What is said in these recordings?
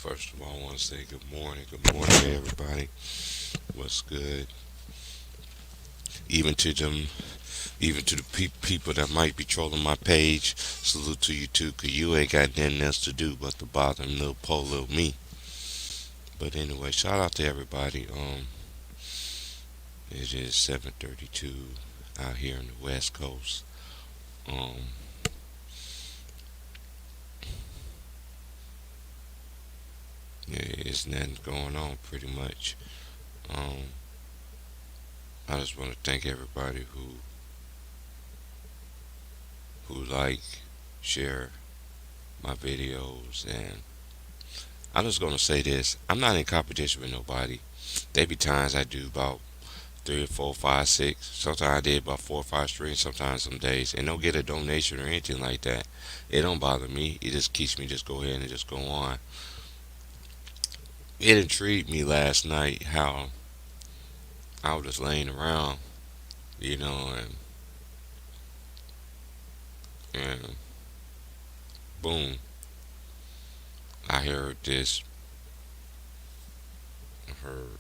First of all, I want to say good morning. Good morning, everybody. What's good? Even to them, even to the people that might be trolling my page, salute to you too, 'cause you ain't got nothing else to do but to bother little poor little me. But anyway, shout out to everybody. It is 7:32 out here in the West Coast. Um, yeah, it's nothing going on pretty much. Um, I just want to thank everybody who like, share my videos, and I'm just gonna say this: I'm not in competition with nobody. There be times I do about three or four, five, six. Sometimes I did about 4 or 5 streams. Sometimes some days, and don't get a donation or anything like that. It don't bother me. It just keeps me just go ahead and just go on. It intrigued me last night how I was just laying around, you know, and boom, I heard this. I heard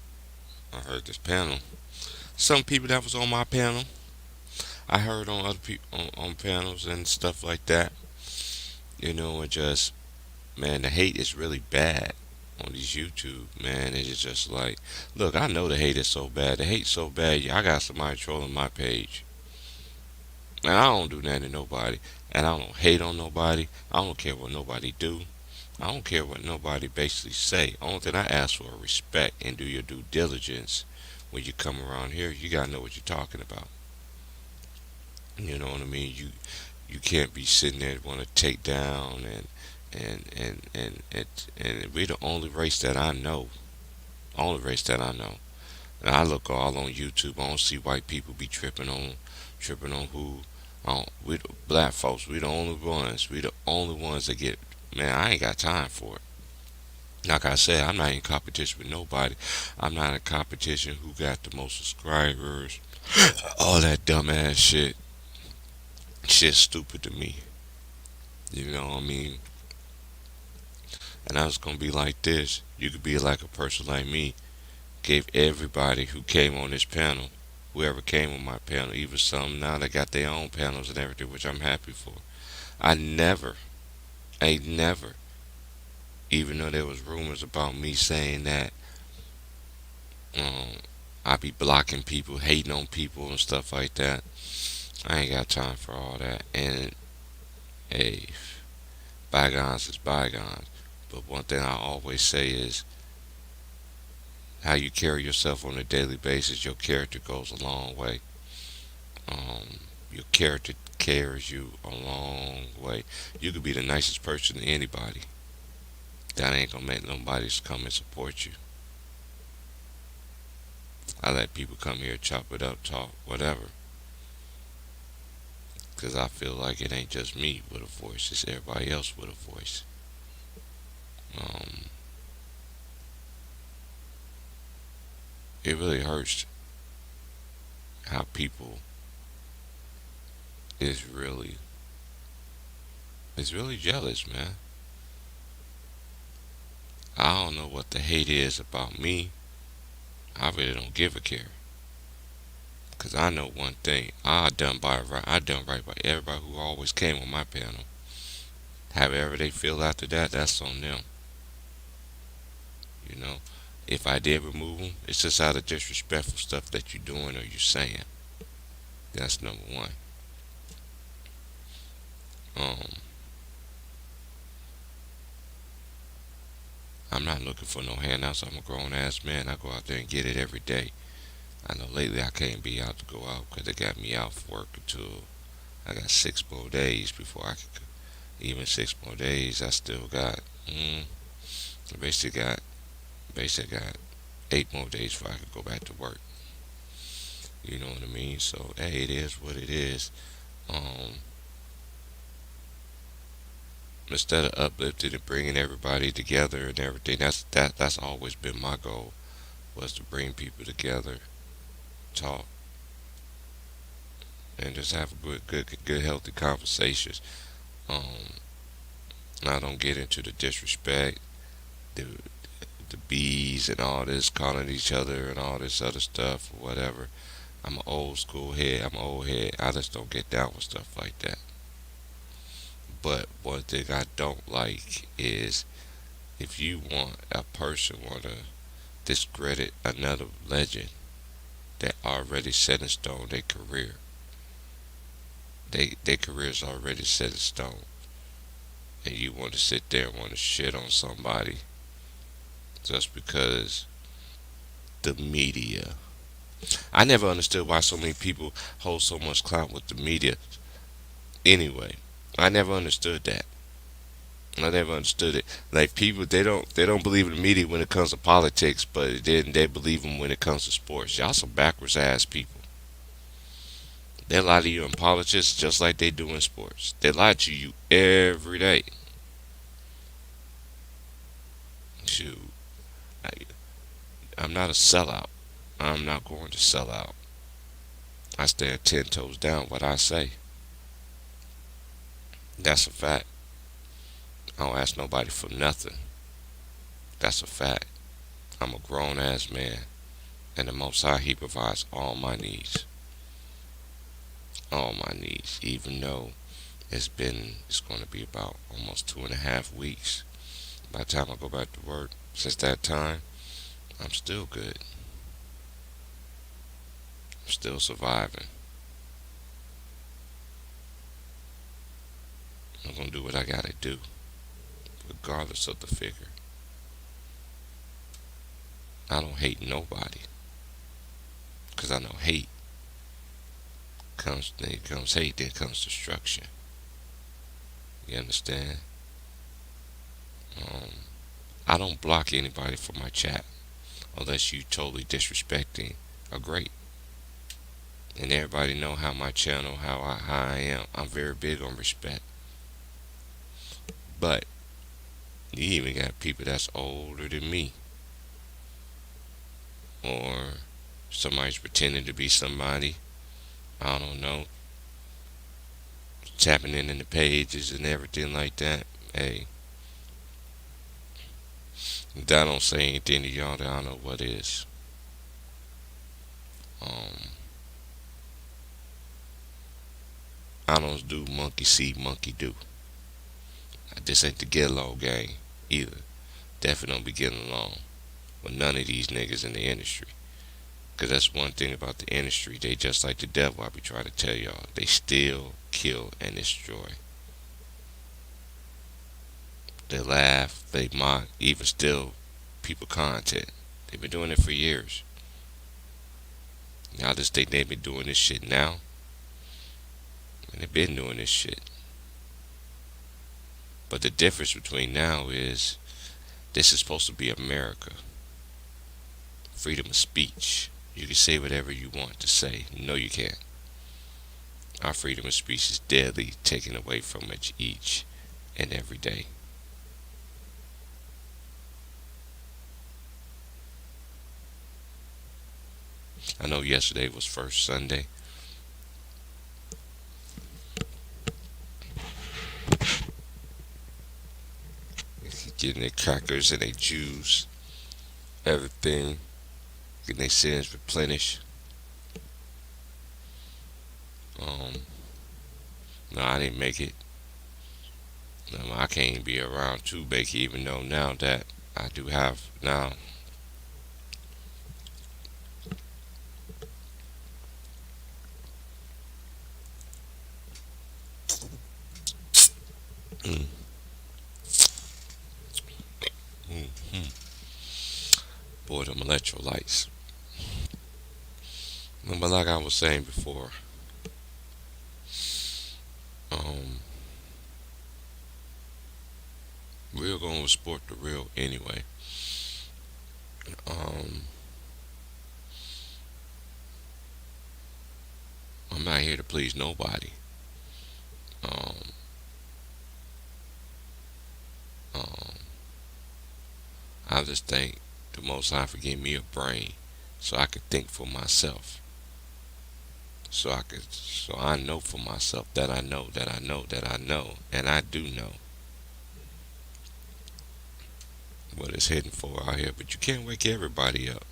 I heard this panel. Some people that was on my panel, I heard on other people on panels and stuff like that. You know, and just man, the hate is really bad on these YouTube, man. It's just like, look, I know the hate is so bad. The hate's so bad. I got somebody trolling my page, and I don't do nothing to nobody, and I don't hate on nobody. I don't care what nobody do. I don't care what nobody basically say. Only thing I ask for is respect and do your due diligence when you come around here. You gotta know what you're talking about. You know what I mean? You can't be sitting there want to take down and we the only race that I know. Only race that I know. And I look all on YouTube. I don't see white people be tripping on who. We the black folks. We the only ones. We the only ones that get. Man, I ain't got time for it. Like I said, I'm not in competition with nobody. I'm not in competition who got the most subscribers. All that dumbass shit. Shit's stupid to me. You know what I mean? And I was gonna be like this. You could be like a person like me. Gave everybody who came on this panel, whoever came on my panel, even some now that got their own panels and everything, which I'm happy for. I never, ain't never, even though there was rumors about me saying that um, I be blocking people, hating on people and stuff like that. I ain't got time for all that. And hey, bygones is bygones. But one thing I always say is how you carry yourself on a daily basis, your character goes a long way. Your character carries you a long way. You could be the nicest person to anybody. That ain't gonna make nobody come and support you. I let people come here, chop it up, talk, whatever. Because I feel like it ain't just me with a voice, it's everybody else with a voice. Um, it really hurts how people is really jealous, man. I don't know what the hate is about me. I really don't give a care. Cause I know one thing. I done right by everybody who always came on my panel. However they feel after that, that's on them. You know. If I did remove them, it's just out of disrespectful stuff that you're doing or you're saying. That's number one. Um, I'm not looking for no handouts. I'm a grown ass man. I go out there and get it every day. I know lately I can't be out to go out because they got me out for work until I got 6 more days before I could. Even 6 more days, I still got. I basically got 8 more days before I could go back to work. You know what I mean? So hey, it is what it is. Um, Instead of uplifting and bringing everybody together and everything, that's always been my goal, was to bring people together, talk, and just have good healthy conversations. Um, I don't get into the disrespect. the the bees and all this calling each other and all this other stuff or whatever. I'm an old school head. I'm an old head. I just don't get down with stuff like that. But one thing I don't like is if you want a person want to discredit another legend that already set in stone their career. Their career's already set in stone, and you want to sit there and want to shit on somebody just because the media. I never understood why so many people hold so much clout with the media. Anyway, I never understood that. I never understood it. Like people, they don't believe in the media when it comes to politics, but then they believe them when it comes to sports. Y'all some backwards ass people. They lie to you in politics just like they do in sports. They lie to you every day. Shoot, I, I'm not a sellout. I'm not going to sell out. I stand 10 toes down what I say. That's a fact. I don't ask nobody for nothing. That's a fact. I'm a grown ass man, and the Most High He provides all my needs. All my needs. Even though it's going to be about almost 2.5 weeks. By the time I go back to work, since that time, I'm still good. I'm still surviving. I'm gonna do what I gotta do, regardless of the figure. I don't hate nobody, cause I know hate comes hate, then comes destruction. You understand? Um, I don't block anybody from my chat unless you totally disrespecting a great. And everybody know how my channel, how I am. I'm very big on respect. But you even got people that's older than me, or somebody's pretending to be somebody. I don't know, tapping in the pages and everything like that. Hey, if that don't say anything to y'all, then I don't know what is. Um, I don't do monkey see, monkey do. This ain't the get along game either. Definitely don't be getting along with none of these niggas in the industry. Cause that's one thing about the industry. They just like the devil. I be trying to tell y'all. They steal, kill, and destroy. They laugh, they mock, even steal people content. They've been doing it for years. Y'all just think they've been doing this shit now, and they've been doing this shit. But the difference between now is this is supposed to be America. Freedom of speech. You can say whatever you want to say. No, you can't. Our freedom of speech is deadly taken away from it each and every day. I know yesterday was first Sunday. Getting their crackers and their juice, everything, getting their sins replenished. Um, no, I didn't make it. No, I can't be around to bake, even though now that I do have now. Mm, boy, them electrolytes. But like I was saying before, um, we're going to sport the real anyway. Um, I'm not here to please nobody. Um, um, I just thank the Most High for giving me a brain so I could think for myself. So I know for myself that I know that I know that I know, and I do know. what it's hitting for out here. But you can't wake everybody up.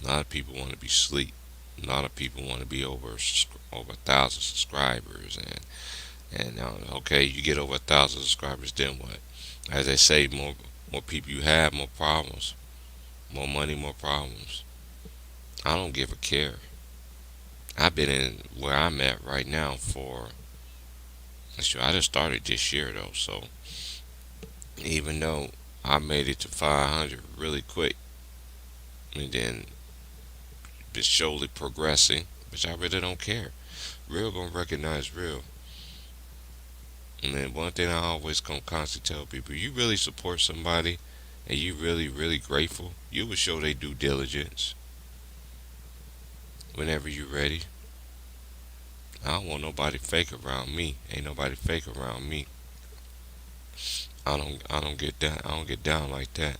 A lot of people want to be asleep. A lot of people want to be over 1,000 subscribers, and okay, you get over 1,000 subscribers, then what? As they say, more people you have, more problems, more money, more problems. I don't give a care. I've been in where I'm at right now for. Sure, I just started this year though, so even though I made it to 500 really quick, and then been slowly progressing, which I really don't care. Real gonna recognize real. And then one thing I always gonna constantly tell people: you really support somebody, and you really, really grateful, you will show they due diligence whenever you're ready. I don't want nobody fake around me. Ain't nobody fake around me. I don't get that. I don't get down like that.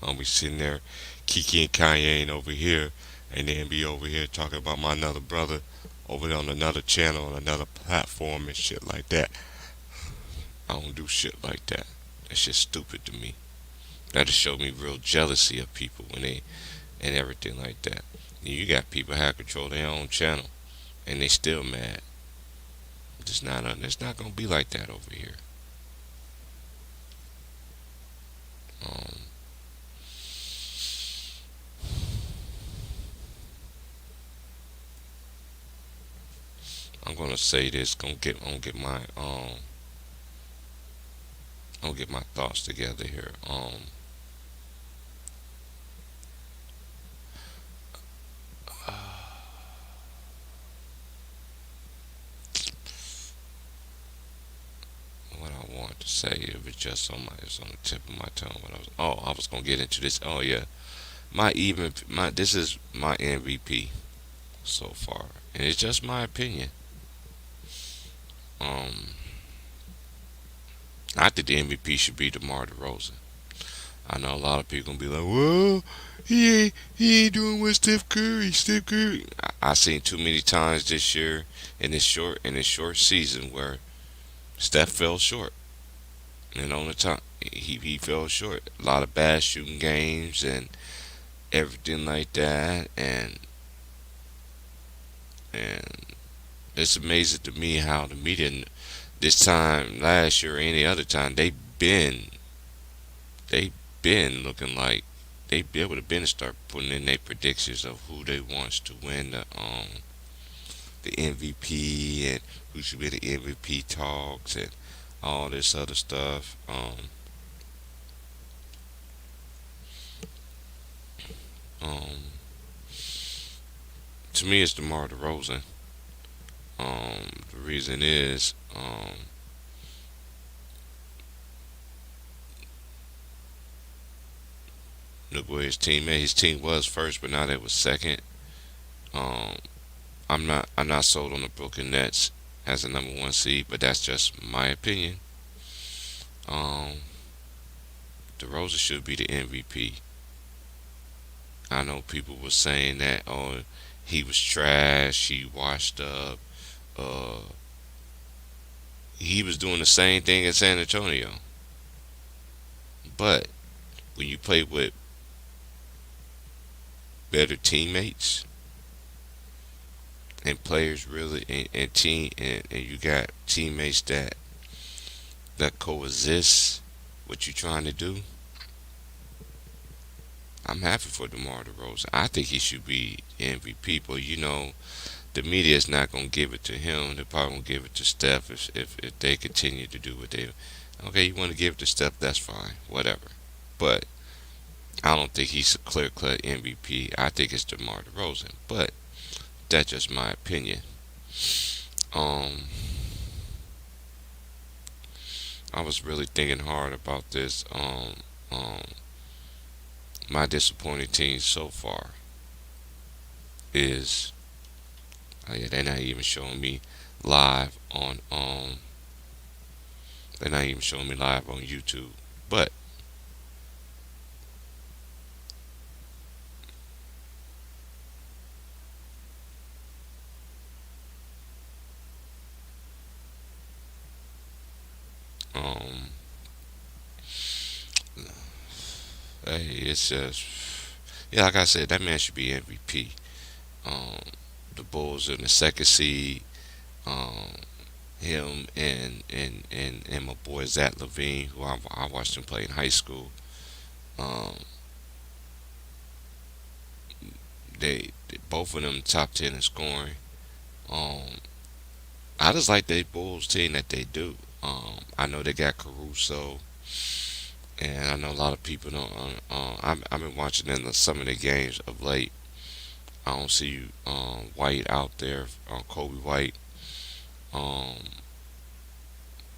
I don't be sitting there, Kiki and Kanye ain't over here, and then be over here talking about my another brother over there on another channel on another platform and shit like that. I don't do shit like that. That's just stupid to me. That just show me real jealousy of people when they and everything like that. You got people have control their own channel and they still mad. It's not gonna be like that over here. Um, I'm gonna say this. Gonna get my thoughts together here. What I want to say, it's on the tip of my tongue. I was gonna get into this. Oh yeah, this is my MVP so far, and it's just my opinion. Um, I think the MVP should be DeMar DeRozan. I know a lot of people gonna be like, well, he ain't doing what Steph Curry. Steph Curry. I seen too many times this year in this short season where Steph fell short. And on the top, he fell short. A lot of bad shooting games and everything like that. And it's amazing to me how the media this time last year or any other time they been looking like they be able to been to start putting in their predictions of who they wants to win the MVP and who should be the MVP talks and all this other stuff. Um, to me, it's DeMar DeRozan. The reason is, look where his team was first, but now they was second. Um, I'm not sold on the Brooklyn Nets as a number one seed, but that's just my opinion. Um, DeRozan should be the MVP. I know people were saying that, oh, he was trash, he washed up. Uh, he was doing the same thing in San Antonio. But when you play with better teammates and players really and you got teammates that coexist what you're trying to do, I'm happy for DeMar DeRozan. I think he should be MVP, but the media is not gonna give it to him. They're probably gonna give it to Steph if they continue to do what they. Okay, you want to give it to Steph, that's fine, whatever. But I don't think he's a clear cut MVP. I think it's DeMar DeRozan, but that's just my opinion. Um, I was really thinking hard about this. My disappointing team so far is, oh yeah, they're not even showing me live on they're not even showing me live on YouTube. But um Hey, it's just yeah, like I said, that man should be MVP. Um, the Bulls in the second seed. Um, him and my boy Zach Levine, who I watched him play in high school. Um, they both of them top 10 in scoring. Um, I just like the Bulls team that they do. I know they got Caruso, and I know a lot of people don't. I've been watching some of the games of late. I don't see White out there, Kobe White. Um,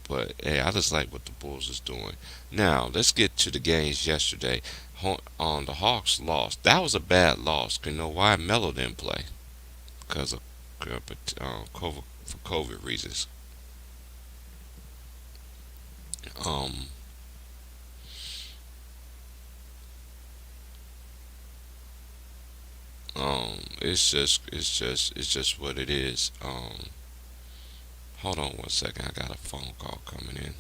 but hey, I just like what the Bulls is doing. Now let's get to the games yesterday. The Hawks lost. That was a bad loss. You know why? Melo didn't play because of COVID, for COVID reasons. Um, it's just what it is. Hold on one second. I got a phone call coming in.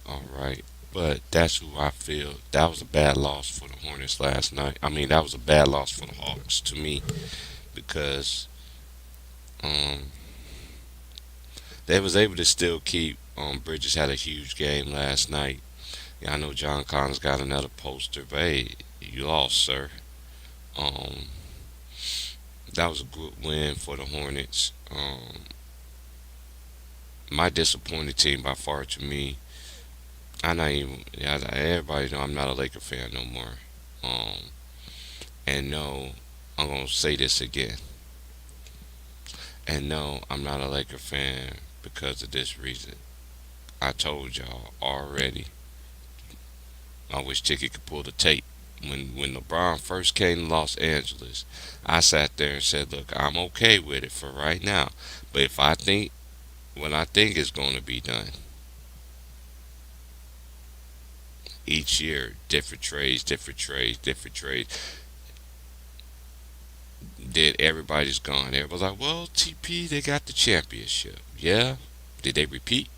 All right. But that's who I feel. That was a bad loss for the Hornets last night. I mean, that was a bad loss for the Hawks to me because um, they was able to still keep. Bridges had a huge game last night. Yeah, I know John Collins got another poster, but hey, you lost, sir. Um, that was a good win for the Hornets. My disappointed team by far to me. I not even. Yeah, everybody know I'm not a Laker fan no more. Um, and no, I'm gonna say this again. And no, I'm not a Laker fan because of this reason. I told y'all already. I wish Ticket could pull the tape. When LeBron first came to Los Angeles, I sat there and said, "Look, I'm okay with it for right now, but if I think when I think it's going to be done, each year, different trades, different trades, different trades. Then everybody's gone. Everybody's like, well, TP, they got the championship. Yeah. Did they repeat?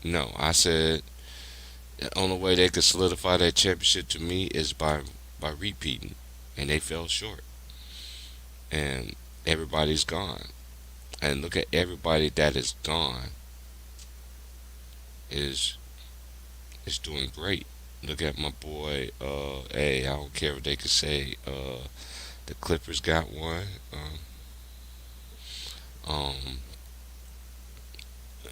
No. I said the only way they could solidify that championship to me is by repeating, and they fell short. And everybody's gone. And look at everybody that is gone is is doing great. Look at my boy. Hey, I don't care what they could say. The Clippers got one. Um,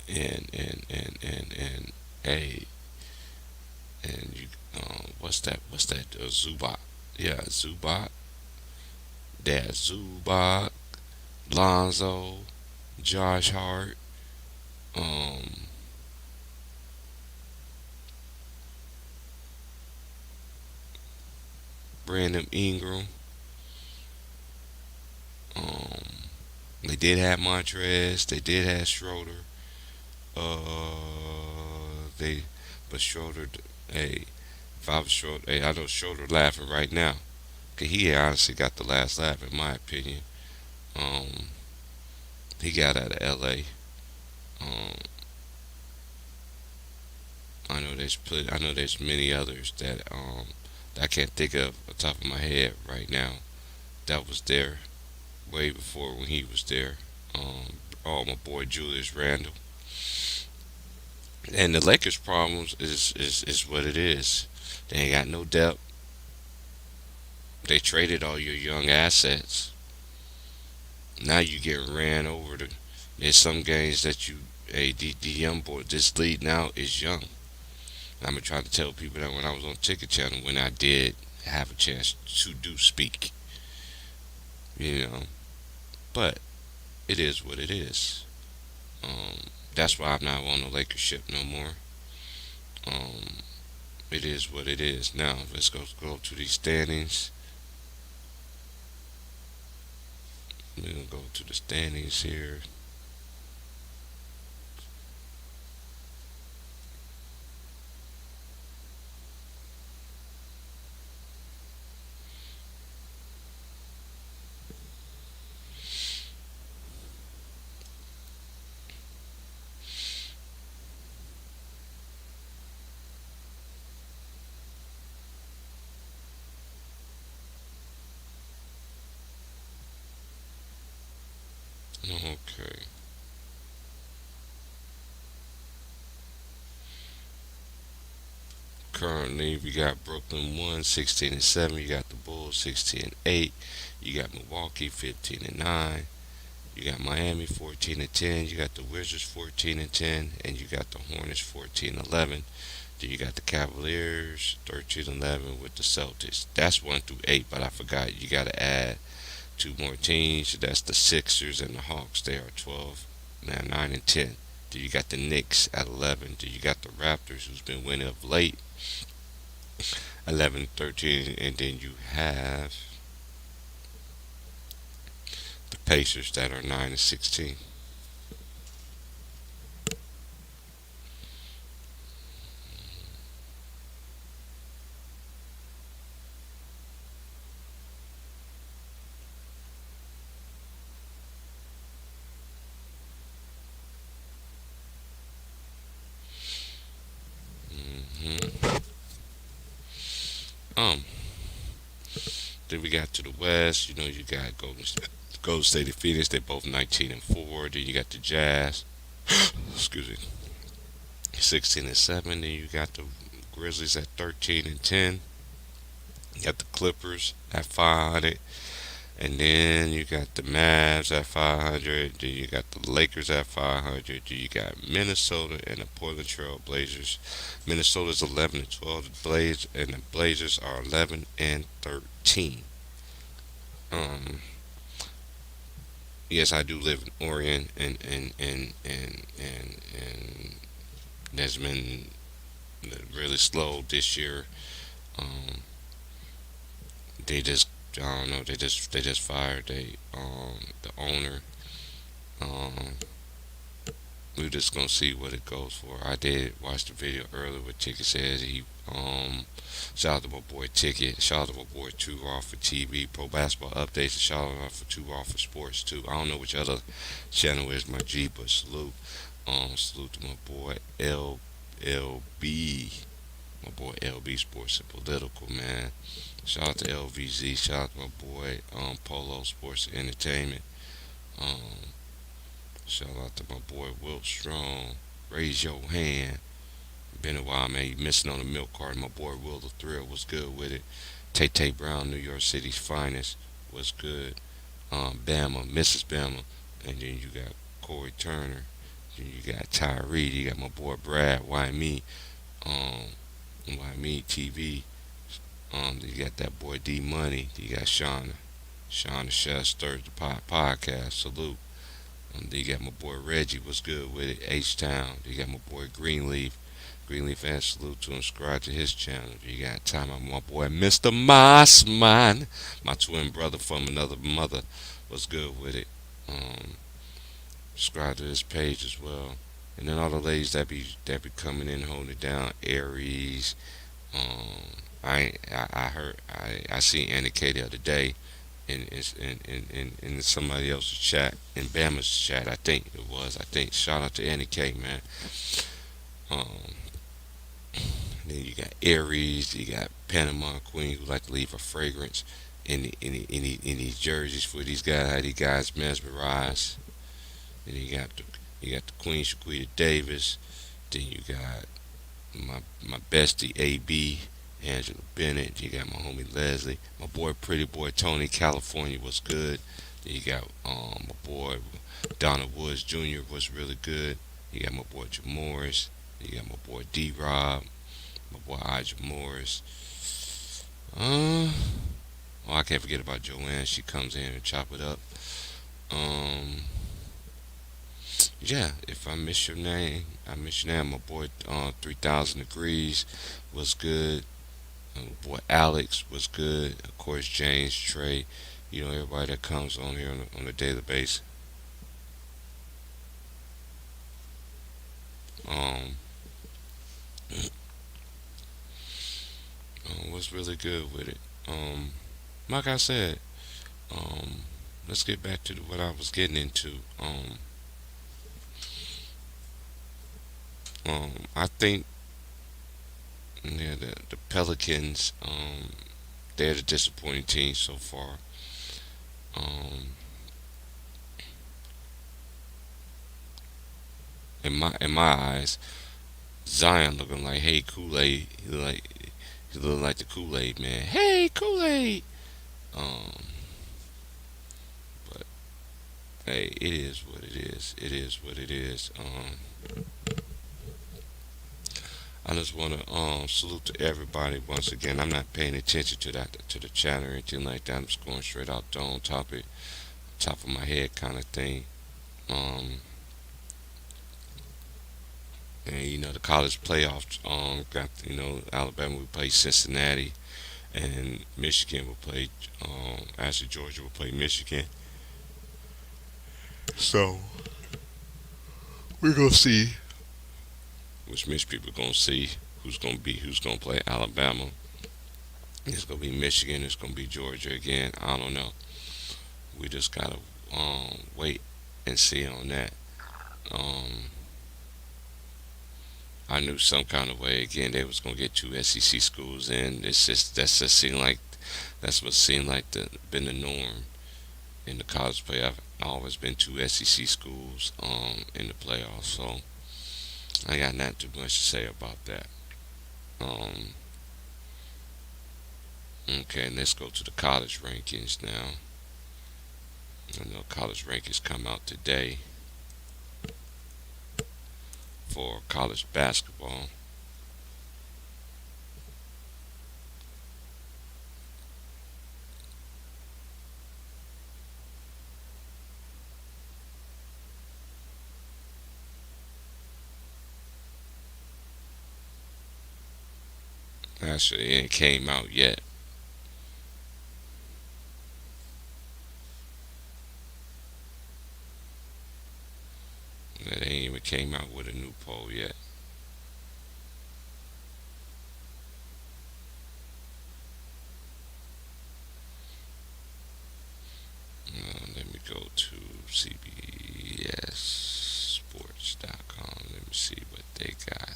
and hey, and you what's that Zubac, yeah, Zubac, that Zubac, Lonzo, Josh Hart, um Brandon Ingram, um they did have Montrez, they did have Schroeder, they but Schroeder, hey, if I was Schroeder, hey, I know Schroeder laughing right now, 'cause he honestly got the last laugh in my opinion. um he got out of LA. um I know there's many others that I can't think of on top of my head right now that was there way before when he was there. Oh, my boy Julius Randle. And the Lakers' problems is what it is. They ain't got no depth. They traded all your young assets. Now you getting ran over. There's some games that hey, the young boy, this league now is young. I've been trying to tell people that when I was on Ticket Channel when I did. have a chance to do speak. You know, but it is what it is. That's why I'm not on the Lakers ship no more. Um, it is what it is. Now let's go to these standings. We're gonna go to the standings here. Okay. Currently, we got Brooklyn 1, 16 and 7. You got the Bulls 16 and 8. You got Milwaukee 15 and 9. You got Miami 14 and 10. You got the Wizards 14 and 10, and you got the Hornets 14 and 11. Then you got the Cavaliers 13 and 11 with the Celtics. That's 1 through 8, but I forgot you got to add two more teams. That's the Sixers and the Hawks. They are 12, now 9 and 10. Then you got the Knicks at 11. Then you got the Raptors, who's been winning of late, 11, 13, and then you have the Pacers that are 9 and 16. hmm Um, then we got to the West. You know, you got Golden State and Phoenix. They're both 19 and 4. Then you got the Jazz. Excuse me, 16 and 7. Then you got the Grizzlies at 13 and 10. You got the Clippers at 500. And then you got the Mavs at 500. Then you got the Lakers at 500. Then you got Minnesota and the Portland Trail Blazers. Minnesota's 11 and 12. And the Blazers are 11 and 13. Um, yes, I do live in Oregon, and that's been really slow this year. Um, they just I don't know. They just fired the owner. Um, we're just gonna see what it goes for. I did watch the video earlier where Ticket says he shout out to my boy Ticket, shout out to my boy Two Raw for TV, Pro Basketball Updates, and shout out for Two Raw for Sports too. I don't know which other channel is my G, but salute. Salute to my boy LB, my boy LB Sports and Political, man. Shout out to LVZ, shout out to my boy Polo Sports and Entertainment. Um, Shout out to my boy Wilt Strong. Raise your hand. Been a while, man. You missing on the milk cart. My boy Will the Thrill was good with it. Tay Tay Brown, New York City's finest, was good. Bama, Mrs. Bama, and then you got Corey Turner. Then you got Tyree. You got my boy Brad. Why me? Why me? TV. You got that boy D Money. You got Shauna Chef Stirs the Podcast. Salute. Then you got my boy Reggie, was good with it. H Town. You got my boy Greenleaf. Greenleaf and salute to him. Subscribe to his channel. You got time on my boy Mr. Mossman. My twin brother from another mother, was good with it. Um, Subscribe to his page as well. And then all the ladies that be coming in holding it down. Aries. I heard I seen Annie K the other day in somebody else's chat, in Bama's chat. I think it was. I think shout out to Annie K, man. Um, then you got Aries, you got Panama Queen who like to leave a fragrance in these jerseys for these guys. How these guys mesmerize. Then you got the Queen Shaquita Davis. Then you got my bestie AB. Angela Bennett, you got my homie Leslie, my boy Pretty Boy Tony, California was good. Then you got my boy Donald Woods Jr. was really good. You got my boy Jim Morris. You got my boy D Rob, my boy Ija Morris. Uh, oh, I can't forget about Joanne. She comes in and chop it up. Um, yeah. If I miss your name, I miss your name. My boy, 3,000 degrees was good. My boy Alex was good. Of course, James, Trey. You know everybody that comes on here on a daily basis. Um, was really good with it. Like I said, um, let's get back to what I was getting into. I think yeah, the Pelicans, they're the disappointing team so far. Um, in my eyes, Zion looking like hey Kool Aid, he look like the Kool Aid man. Hey Kool Aid. Um, but hey, it is what it is. It is what it is. I just want to salute to everybody once again. I'm not paying attention to the chat or anything like that. I'm just going straight out the on topic, top of my head kind of thing. Um, and the college playoffs. Got Alabama will play Cincinnati, and Michigan will play. Actually, Georgia will play Michigan. So we're gonna see which Mich people gonna see who's gonna play Alabama. It's gonna be Michigan. It's gonna be Georgia again. I don't know. We just gotta wait and see on that. Um, I knew some kind of way again they was gonna get two SEC schools in. That's just seemed like that's what seemed like been the norm in the college play. I've always been two SEC schools in the playoffs, so I got not too much to say about that. Um, okay, let's go to the college rankings now. I know college rankings come out today for college basketball. Actually, it ain't came out yet. They ain't even came out with a new poll yet. Let me go to CBSSports.com. Let me see what they got.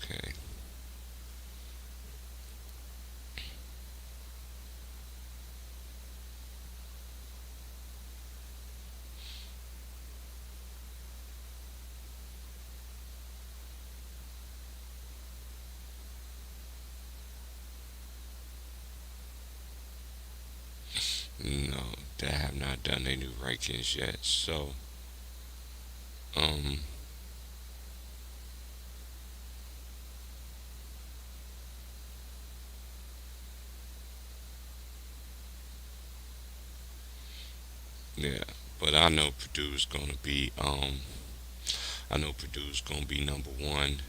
Okay. No, they have not done their new rankings yet. So, um, yeah. But I know Purdue's gonna be number one.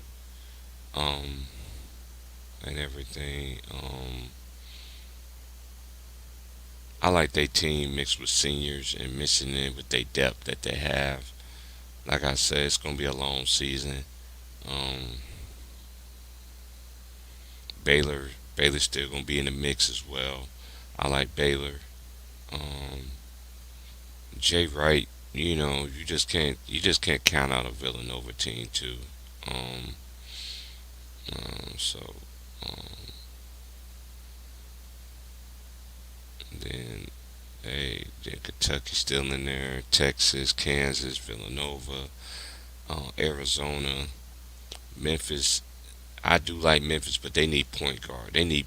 Um, and everything. I like their team mixed with seniors and mixing in with their depth that they have. Like I said, it's gonna be a long season. Um, Baylor's still gonna be in the mix as well. I like Baylor. Um, Jay Wright, you just can't count out a Villanova team too. Um, so then then Kentucky still in there, Texas, Kansas, Villanova, Arizona, Memphis. I do like Memphis, but they need point guard. They need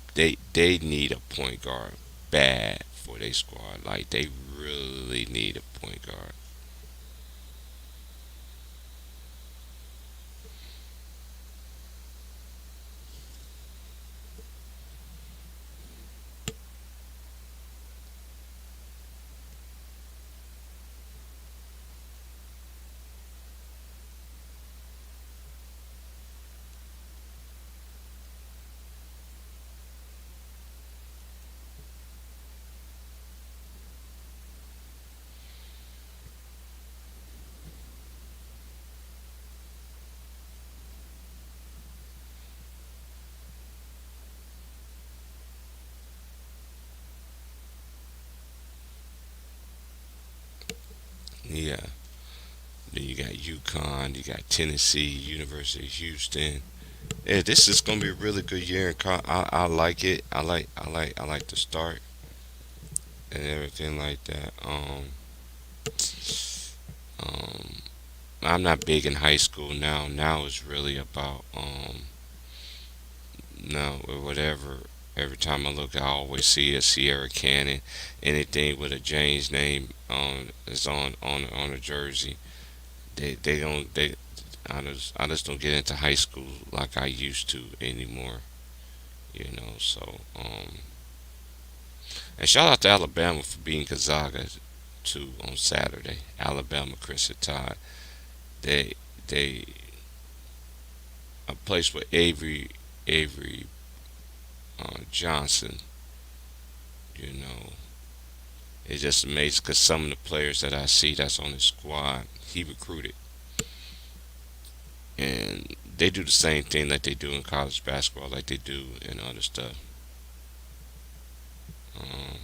a point guard. bad for their squad. Like they really need a point guard. Yeah. Then you got UConn, you got Tennessee, University of Houston. Yeah, this is gonna be a really good year. I like it. I like the start and everything like that. Um, I'm not big in high school now. Now it's really about no or whatever. Every time I look, I always see a Sierra Cannon. Anything with a James name is on a jersey. They don't they. I just don't get into high school like I used to anymore. So and shout out to Alabama for beating Gonzaga too on Saturday. Alabama, Chris Todd. They they a place with Avery Johnson. You know, it's just amazing because some of the players that I see that's on his squad, he recruited, and they do the same thing that they do in college basketball, like they do in other stuff. Um,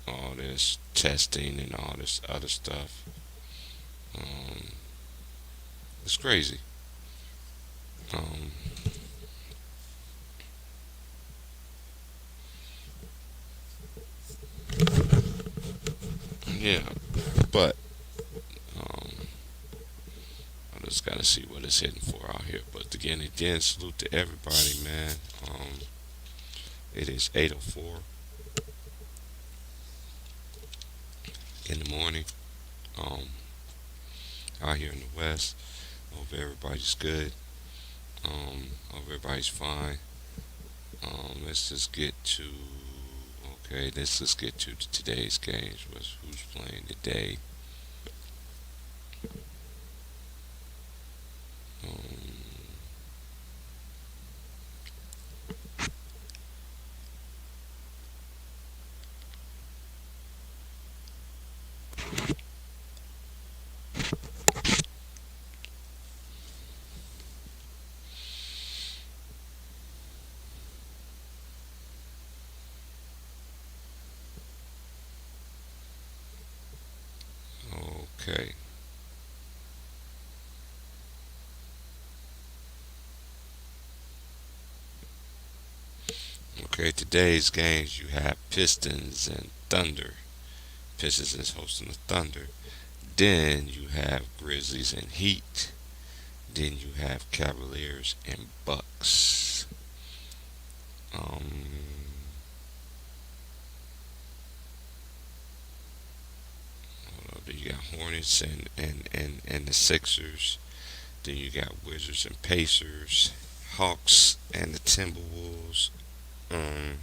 all this testing and all this other stuff. Um, it's crazy. Um, yeah, but um, I just gotta see what it's hitting for out here. But again, salute to everybody, man. It is 8:04 in the morning. Um, out here in the West. Hope everybody's good. Hope everybody's fine. Let's just get to okay. Let's just get to today's games. Who's playing today? Um, okay. Okay, today's games you have Pistons and Thunder. Pistons is hosting the Thunder. Then you have Grizzlies and Heat. Then you have Cavaliers and Bucks. Um, then you got Hornets and the Sixers. Then you got Wizards and Pacers, Hawks and the Timberwolves. Um,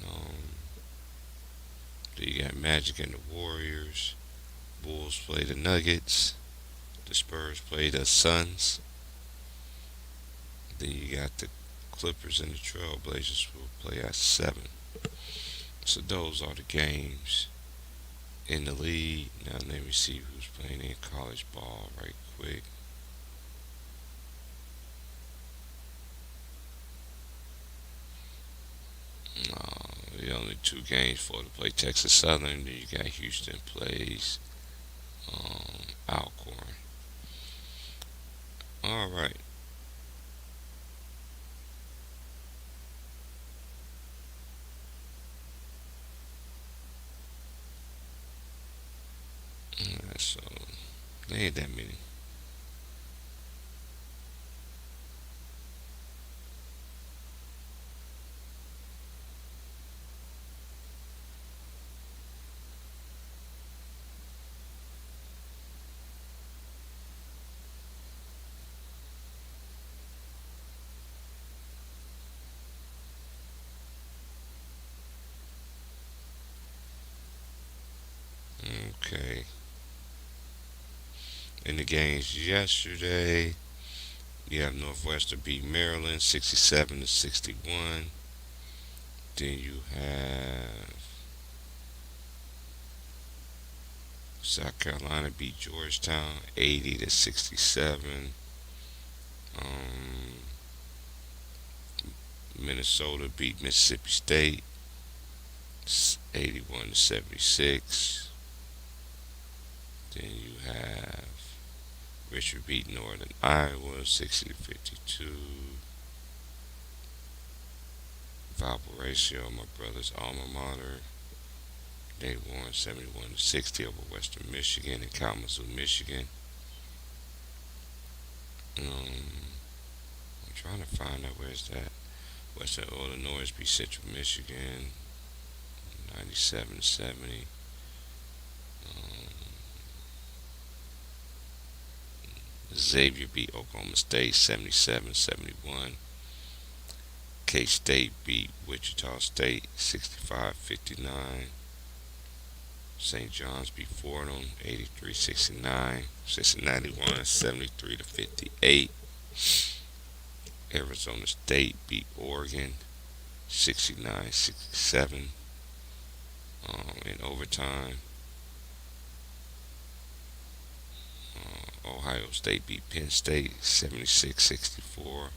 um, then you got Magic and the Warriors. Bulls play the Nuggets. The Spurs play the Suns. Then you got the Clippers and the Trailblazers will play at 7. So those are the games in the league. Now let me see who's playing in college ball right quick. The only two games for to play Texas Southern. Then you got Houston plays Alcorn. All right. They ain't that many. Okay. In the games yesterday, you have Northwestern beat Maryland 67 to 61. Then you have South Carolina beat Georgetown 80 to 67. Um, Minnesota beat Mississippi State 81 to 76. Then you have Richard beat Northern Iowa 60 to 52. Valparaiso, my brother's alma mater, they won 71 to 60 over Western Michigan and Kalamazoo, Michigan. I'm trying to find out where's that. Western Illinois beat Central Michigan 97 to 70. Um, Xavier beat Oklahoma State 77-71. K State beat Wichita State 65-59. St. John's beat Fordham 83-69. Cincinnati won 73 to 58. Arizona State beat Oregon 69-67 in overtime. Ohio State beat Penn State 76-64.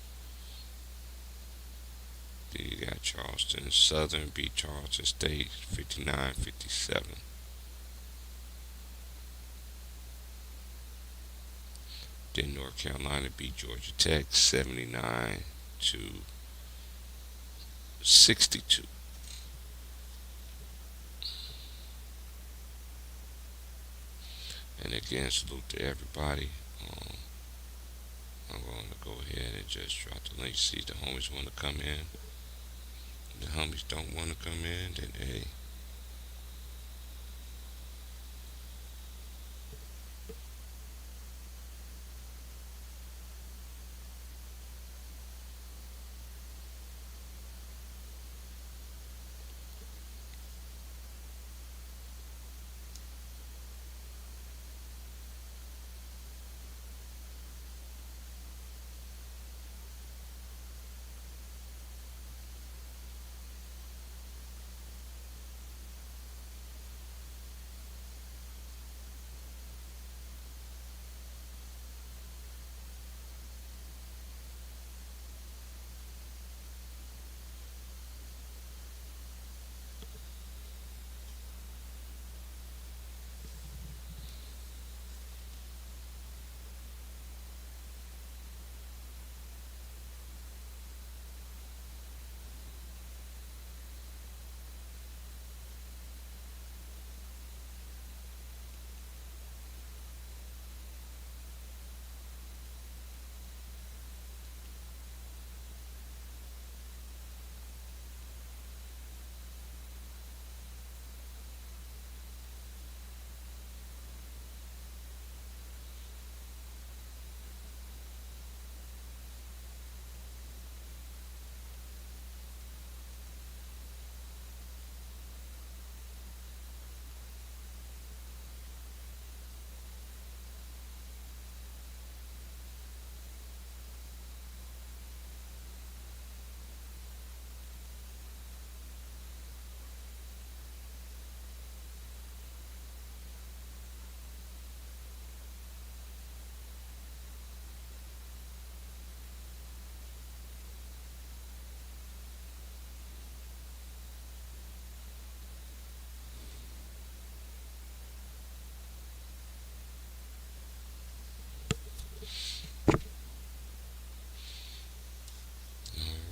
Then you got Charleston Southern beat Charleston State 59-57. Then North Carolina beat Georgia Tech 79 to 62. And again, salute to everybody. Um, I'm going to go ahead and just drop the link. See, the homies want to come in. The homies don't want to come in, then hey.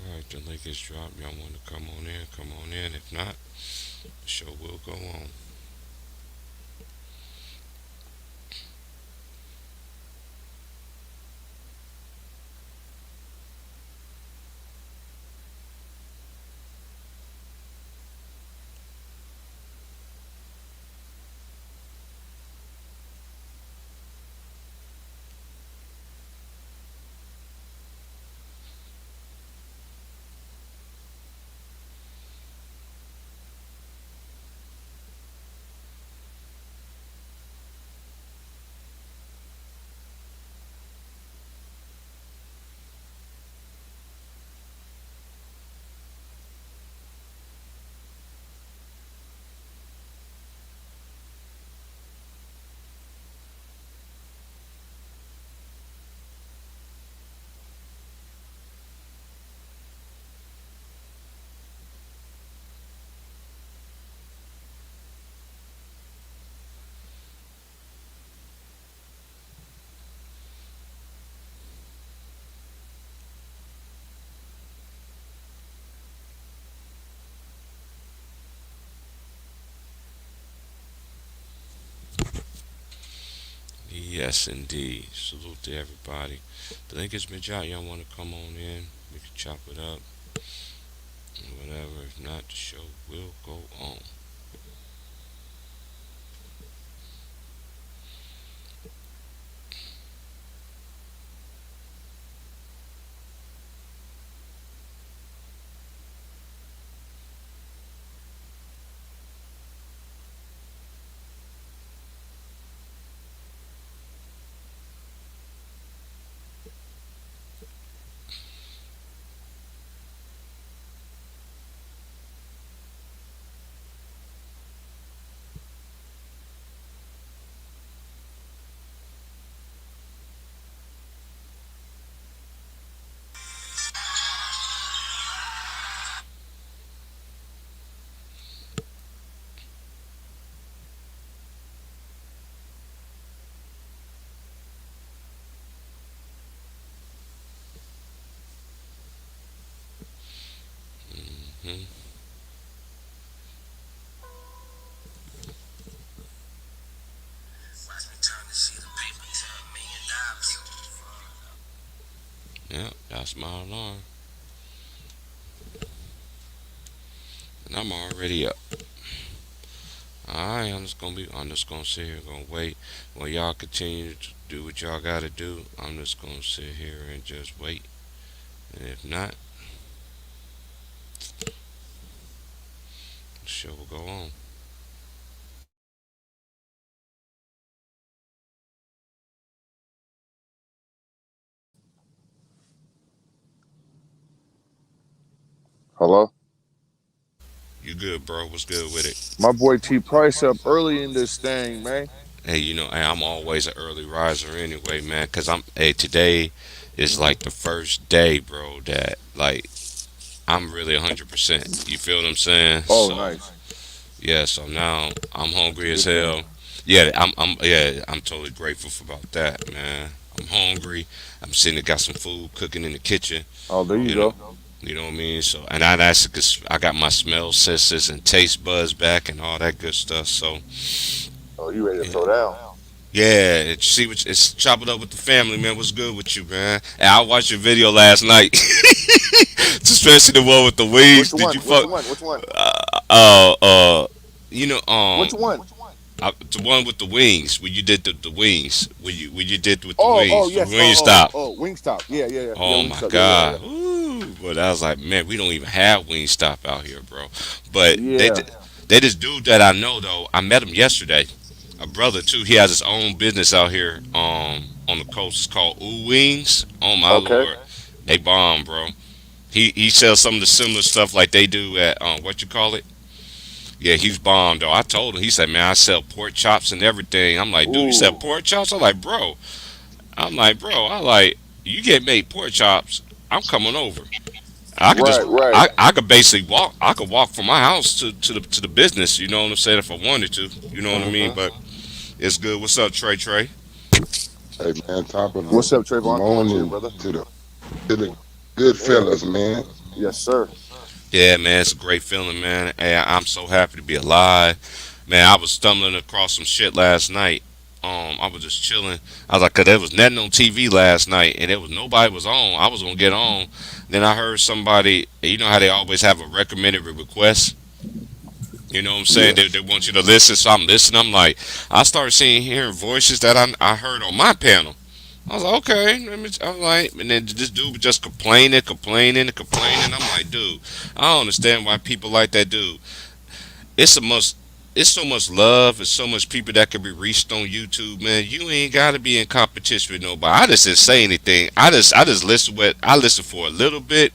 Alright, the link is dropped. Y'all want to come on in? Come on in. If not, the show will go on. Yes, indeed. Salute to everybody. The link has been dropped. Y'all want to come on in? We can chop it up. Whatever. If not, the show will go on. Hmm. Yeah, that's my alarm. And I'm already up. Alright, I'm just gonna sit here, gonna wait. While y'all continue to do what y'all gotta do, I'm just gonna sit here and just wait. And if not, the show will go on. Hello? You good, bro? What's good with it? My boy T Price up early in this thing, man. Hey, hey, I'm always an early riser anyway, man. Hey, today is Hmm. like the first day, bro, that like I'm really 100%. You feel what I'm saying? Oh, So nice. yeah, so now I'm That's a hungry as good thing. hell. Yeah, I'm totally grateful for about that, man. I'm hungry. I'm sitting there, got some food cooking in the kitchen. Oh, there you You know, go. you know what I mean. So, and that's because I got my smell senses and taste buds back and all that good stuff. So, Oh, you ready to yeah, throw down? yeah. See what it's chop it up with the family, man. What's good with you, man? And I watched your video last night, especially the one with the Which wings. Did you one? Which fuck? one? Which one? Uh, uh, uh you know, Which one? the one with the wings. When you did the wings. When you did with the Oh, wings. The yes. wing stop. Wingstop. Yeah, Oh my Wingstop. God. Ooh. But I was like, man, we don't even have Wingstop out here, bro. But Yeah. they this dude that I know though. I met him yesterday. A brother too. He has his own business out here on the coast. It's called Ooh Wings. Oh my Okay. lord. They bomb, bro. He sells some of the similar stuff like they do at what you call it? Yeah, he's bomb though. I told him. He said, man, I sell pork chops and everything. I'm like, dude, you sell Ooh. pork chops? I'm like, bro. I like you get made pork chops. I'm coming over. I could just Right, right. I could basically walk. I could walk from my house to the business. You know what I'm saying? If I wanted to, you know what I mean. Hmm. But it's good. What's up, Trey? Trey? Hey man, top of the What's up, Trayvon? Chilling, morning brother. to the good Yeah. fellas, man. Yes, sir. Yeah, man, it's a great feeling, man. Hey, I'm so happy to be alive, man. I was stumbling across some shit last night. I was just chilling. I was like, 'cause there was nothing on TV last night, and there was nobody was on. I was gonna get on. Then I heard somebody. You know how they always have a recommended request. You know what I'm saying? Yeah. They want you to listen, so I'm listening. I'm like, I started seeing hearing voices that I heard on my panel. I was like, okay. I'm like, and then this dude was just complaining, complaining, and complaining. I'm like, dude, I don't understand why people like that dude. It's a must. It's so much love and so much people that can be reached on YouTube, man. You ain't gotta be in competition with nobody. I just didn't say anything. I just listen with I listen for a little bit,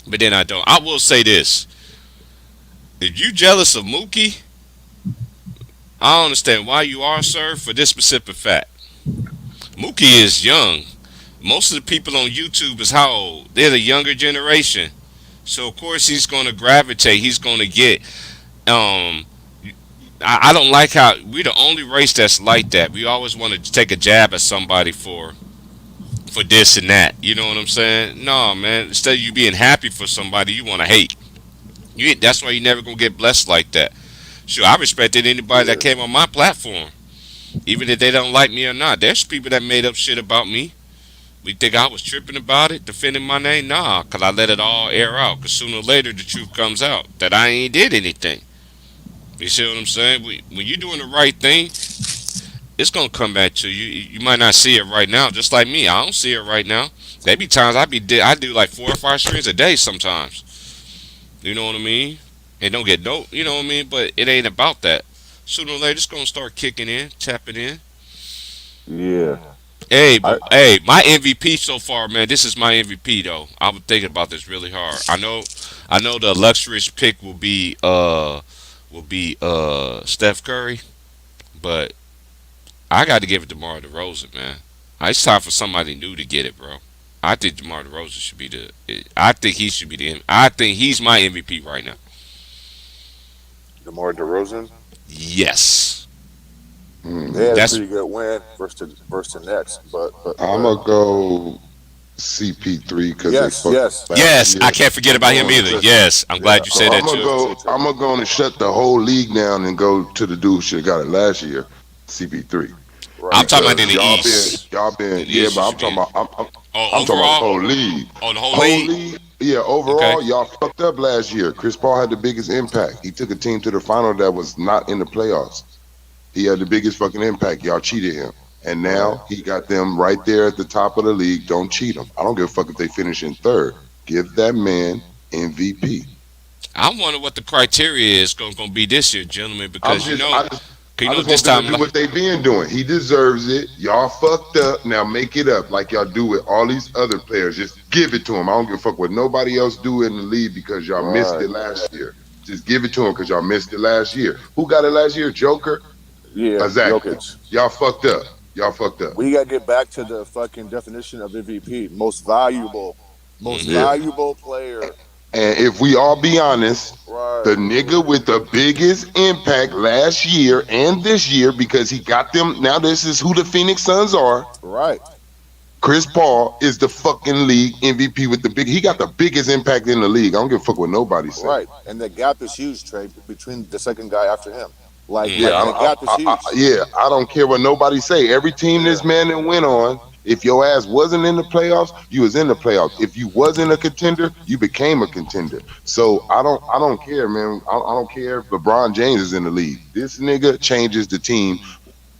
but then I don't. I will say this: if you jealous of Mookie, I don't understand why you are, sir, for this specific fact. Mookie is young. Most of the people on YouTube is how old? They're the younger generation. So of course he's gonna gravitate. He's gonna get. Um, I don't like how we're the only race that's like that. We always want to take a jab at somebody for this and that. You know what I'm saying? No, man. Instead of you being happy for somebody, you want to hate. That's why you never gonna get blessed like that. Sure, I respected anybody that Yeah. came on my platform. Even if they don't like me or not. There's people that made up shit about me. We think I was tripping about it, defending my name? Nah, because I let it all air out. Because sooner or later, the truth comes out that I ain't did anything. You see what I'm saying? When you're doing the right thing, it's going to come back to you. You might not see it right now, just like me. I don't see it right now. There be times I do like 4 or 5 streams a day sometimes. You know what I mean? It don't get dope, you know what I mean? But it ain't about that. Sooner or later, it's going to start kicking in, tapping in. Yeah. Hey, but I hey, my MVP so far, man. This is my MVP though. I was thinking about this really hard. I know the luxurious pick will be Steph Curry, but I got to give it to DeMar DeRozan, man. It's time for somebody new to get it, bro. I think DeMar DeRozan should be the. I think he should be the. I think he's my MVP right now. DeMar DeRozan. Yes, They Mm. had a that's. pretty good win versus the Nets, I'm but gonna go CP3 because they yes, fucked yes, last Yes, I year. can't forget I'm about him going either. to. Yes, I'm yeah. glad you So said I'm that gonna too. go. I'm gonna go and shut the whole league down and go to the dude who should have got it last year, CP3. I'm Right. talking about in Because the East. y'all In been, the yeah, East, it but I'm should talking be. about, Oh, I'm talking about the overall, whole league. oh, the whole Whole league. league, yeah. Okay. Overall, y'all fucked up last year. Chris Paul had the biggest impact. He took a team to the final that was not in the playoffs. He had the biggest fucking impact. Y'all cheated him. And Right. now he got them right there at the top of the league. Don't cheat him. I don't give a fuck if they finish in third. Give that man MVP. I wonder what the criteria is going to be this year, gentlemen, I'm because just, I just, I just this want them to time, do what they been doing. He deserves it. Y'all fucked up. Now make it up like y'all do with all these other players. Just give it to him. I don't give a fuck what nobody else do in the league because y'all missed Right. it last year. Just give it to him because y'all missed it last year. Who got it last year? Joker? Yeah. Exactly. Jokic. Y'all fucked up. Y'all fucked up. We got to get back to the fucking definition of MVP. Most hmm Yeah. valuable player. And if we all be honest, the Right. nigga with the biggest impact last year and this year because he got them. Now this is who the Phoenix Suns are. Right. Chris Paul is the fucking league MVP with the big. He got the biggest impact in the league. I don't give a fuck what nobody say. Right. And the gap is huge, Trey, between the second guy after him. Yeah, hmm The gap is huge. yeah. I don't care what nobody say. Every team Yeah. this man that went on, if your ass wasn't in the playoffs, you was in the playoffs. If you wasn't a contender, you became a contender. So I don't care, man. I don't care if LeBron James is in the league. This nigga changes the team